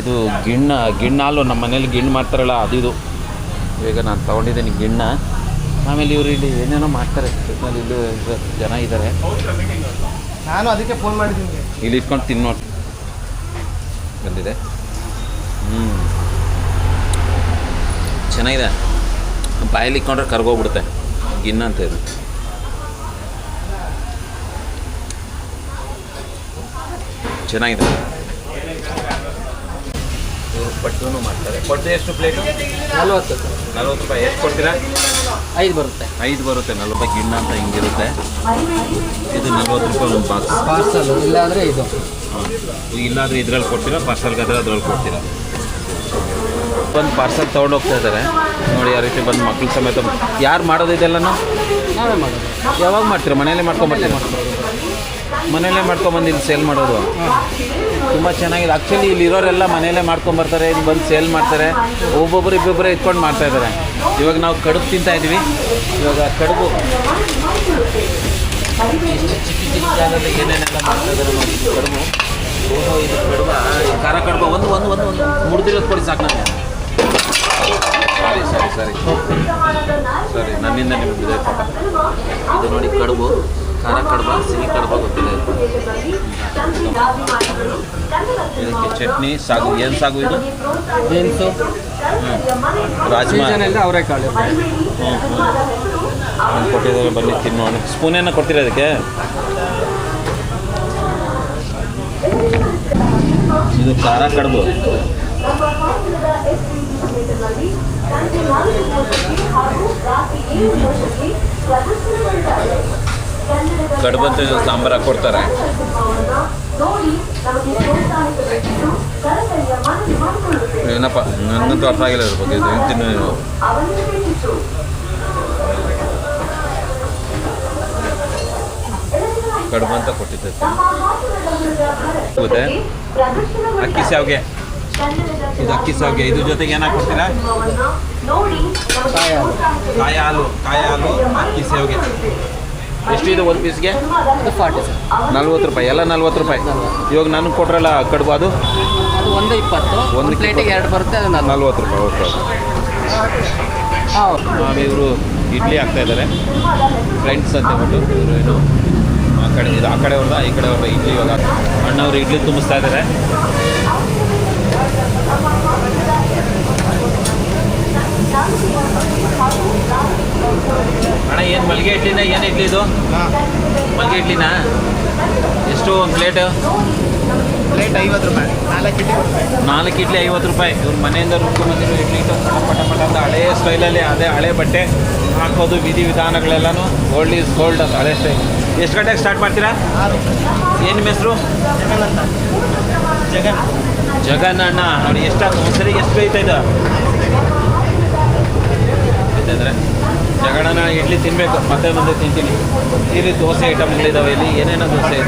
ಇದು ಗಿಣ್ಣ ಹಾಲು ನಮ್ಮ ಮನೇಲಿ ಗಿಣ್ಣು ಮಾಡ್ತಾರಲ್ಲ ಅದು. ಇದು ಈಗ ನಾನು ತೊಗೊಂಡಿದ್ದೀನಿ ಗಿಣ್ಣ. ಆಮೇಲೆ ಇವರು ಇಲ್ಲಿ ಏನೇನೋ ಮಾಡ್ತಾರೆ. ಇಲ್ಲಿ ಜನ ಇದ್ದಾರೆ, ನಾನು ಅದಕ್ಕೆ ಫೋನ್ ಮಾಡಿದ್ದೀನಿ. ಇಲ್ಲಿ ಇಟ್ಕೊಂಡು ತಿನ್ನೋ ಬಂದಿದೆ. ಚೆನ್ನಾಗಿದೆ. ಬಾಯಲ್ಲಿ ಇಟ್ಕೊಂಡ್ರೆ ಕರ್ಗೋಗ್ಬಿಡುತ್ತೆ. ಗಿಣ್ಣ ಅಂತ ಇದು. ಚೆನ್ನಾಗಿದೆ. ಇವರು ಪಟ್ಟೂ ಮಾಡ್ತಾರೆ. ಪಟ್ಟು ಎಷ್ಟು ಪ್ಲೇಟು? 40 40 ರೂಪಾಯಿ. ಎಷ್ಟು ಕೊಡ್ತೀರಾ? 5 ಬರುತ್ತೆ. 5 ಬರುತ್ತೆ. 40 ರೂಪಾಯಿ ಗಿಣ್ಣ ಅಂತ ಹಿಂಗಿರುತ್ತೆ. ಇದು 40 ರೂಪಾಯಿ ಒಂದು ಬಾಕ್ಸ್. ಪಾರ್ಸಲ್ ಇಲ್ಲಾಂದರೆ ಇದು. ಇಲ್ಲಾಂದರೆ ಇದ್ರಲ್ಲಿ ಕೊಡ್ತೀರಾ, ಪಾರ್ಸಲ್ಗಾದ್ರೆ ಅದ್ರಲ್ಲಿ ಕೊಡ್ತೀರಾ. ಬಂದು ಪಾರ್ಸಲ್ ತೊಗೊಂಡು ಹೋಗ್ತಾ ಇದ್ದಾರೆ ನೋಡಿ. ಆ ರೀತಿ ಬಂದು ಮಕ್ಳು ಸಮೇತ. ಯಾರು ಮಾಡೋದು ಇದೆಲ್ಲನೂ? ನಾವೇ ಮಾಡೋದು. ಯಾವಾಗ ಮಾಡ್ತೀರಾ? ಮನೆಯಲ್ಲೇ ಮಾಡ್ಕೊಂಬರ್ತೀರಾ? ಮನೆಯಲ್ಲೇ ಮಾಡ್ಕೊಂಬಂದು ಇಲ್ಲಿ ಸೇಲ್ ಮಾಡೋದು ತುಂಬ ಚೆನ್ನಾಗಿದೆ. ಆ್ಯಕ್ಚುಲಿ ಇಲ್ಲಿರೋರೆಲ್ಲ ಮನೆಯಲ್ಲೇ ಮಾಡ್ಕೊಂಬರ್ತಾರೆ, ಇಲ್ಲಿ ಬಂದು ಸೇಲ್ ಮಾಡ್ತಾರೆ. ಒಬ್ಬೊಬ್ಬರು ಇಬ್ಬೊಬ್ಬರೇ ಇಟ್ಕೊಂಡು ಮಾಡ್ತಾಯಿದ್ದಾರೆ. ಇವಾಗ ನಾವು ಕಡುಬು ತಿಂತಾಯಿದ್ವಿ. ಇವಾಗ ಕಡುಬು ಎಷ್ಟು ಚಿಕ್ಕ ಜಾಗದಲ್ಲಿ ಏನೇನೆಲ್ಲ ಮಾಡ್ತಾಯಿದ್ದಾರೆ ನೋಡಿ. ಕಡುಬು. ಓಹೋ, ಇದು ಕಡುಬ, ಖಾರ ಕಡುಬ. ಒಂದು ಮುಡ್ದಿರೋದು ಕೊಡಿ ಸಾಕು ನನಗೆ. ಸರಿ ನನ್ನಿಂದ ನಿಮ್ಗೆ ಇದೆ ಪಾಪ. ಇದು ನೋಡಿ ಕಡುಬು, ಖಾರ ಕಡುಬ, ಸಿಹಿ ಕಡುಬ ಗೊತ್ತಿಲ್ಲ. ಇದಕ್ಕೆ ಚಟ್ನಿ, ಸಾಗು. ಏನು ಸಾಗು ಇದು? ಬೀನ್ಸು, ರಾಜ್ಮಾ. ಸೀಸನಲ್ಲಿ ಅವರೆಕಾಳು. ಕೊಟ್ಟಿದ್ದಾರೆ, ಬನ್ನಿ ತಿನ್ನೋಣ. ಸ್ಪೂನೇನ ಕೊಡ್ತೀರಾ ಅದಕ್ಕೆ? ಇದು ಖಾರ ಕಡುಬು. ಕಡುಬಂತ ಸಾಂಬಾರು ಹಾಕ್ಕೊಡ್ತಾರೆ. ಏನಪ್ಪ ನನಗಂತೂ ಅರ್ಥ ಆಗಿಲ್ಲ ಅದ್ರ ಬಗ್ಗೆ. ಇದು ತಿನ್ನು ನೀವು. ಕಡುಬು ಅಂತ ಕೊಟ್ಟಿದ್ದೆ. ಗೊತ್ತೇ? ಅಕ್ಕಿ ಸಾವ್ಗೆ. ಇದು ಅಕ್ಕಿ ಸಾವ್ಗೆ. ಇದ್ರ ಜೊತೆಗೆ ಏನಾಗಿ ಕೊಡ್ತೀರಾ? ಕಾಯಿ ಹಾಲು, ಅಕ್ಕಿ ಸೇವ್ಗೆ. ಎಷ್ಟು ಇದು ಒಂದು ಪೀಸ್ಗೆ? 40 ಸರ್. 40 ರೂಪಾಯಿ. ಎಲ್ಲ 40 ರೂಪಾಯಿ. ಇವಾಗ ನನಗೆ ಕೊಟ್ರಲ್ಲ ಕಡುಬು, ಅದು ಅದು 120. ಒಂದು ಪ್ಲೇಟಿಗೆ 2 ಬರುತ್ತೆ. ಅದು 40 ರೂಪಾಯಿ. ಓಕೆ. ಹಾಂ. ಇವರು ಇಡ್ಲಿ ಹಾಕ್ತಾಯಿದ್ದಾರೆ, ಫ್ರೆಂಡ್ಸ್ ಅಂತ ಹೇಳ್ಬಿಟ್ಟು. ಇವರು ಏನು ಆ ಕಡೆ ಇದು ಆ ಕಡೆ ಅವ್ರದ, ಈ ಕಡೆ ಅವ್ರದ ಇಡ್ಲಿ. ಇವಾಗ ಅಣ್ಣವರು ಇಡ್ಲಿ ತುಂಬಿಸ್ತಾ ಇದ್ದಾರೆ. ಅಣ್ಣ ಏನು ಮಲ್ಲಿಗೆ ಇಡ್ಲಿನ? ಏನು ಇಡ್ಲಿ ಇದು? ಮಲ್ಲಿಗೆ ಇಡ್ಲಿನ? ಎಷ್ಟು ಒಂದು ಪ್ಲೇಟು? ಪ್ಲೇಟ್ 50 ರೂಪಾಯಿ. 4 4 ಇಡ್ಲಿ. ಇಡ್ಲಿ 50 ರೂಪಾಯಿ. ಇವ್ರ ಮನೆಯಿಂದ ರುಬ್ಕೊಂಡ್ಬಂದಿರೋ ಇಡ್ಲಿ ಪಟ ಅಂತ ಹಳೇ ಸ್ಟೈಲಲ್ಲಿ, ಅದೇ ಹಳೆ ಬಟ್ಟೆ ಹಾಕೋದು, ವಿಧಿ ವಿಧಾನಗಳೆಲ್ಲನೂ ಓಲ್ಡ್ ಈಸ್ ಗೋಲ್ಡ್ ಅಂತ ಹಳೆ ಸ್ಟೈಲ್. ಎಷ್ಟು ಗಂಟೆಗೆ ಸ್ಟಾರ್ಟ್ ಮಾಡ್ತೀರಾ? ಏನು ನಿಮ್ಮ ಹೆಸರು? ಜಗನ್ ಅಣ್ಣ. ನೋಡಿ ಎಷ್ಟಾಗ್ತದೆ ಒಂದ್ಸರಿ ಎಷ್ಟು ಬೇಯ್ತಾಯಿದ್ದ ಅಂದರೆ ಜಗಣ್ಣನ ಇಡ್ಲಿ ತಿನ್ನಬೇಕು. ಮತ್ತೆ ತಿಂತೀನಿ. ಇಲ್ಲಿ ದೋಸೆ ಐಟಮ್ಗಳಿದ್ದಾವೆ. ಇಲ್ಲಿ ಏನೇನೋ ದೋಸೆ ಇದೆ.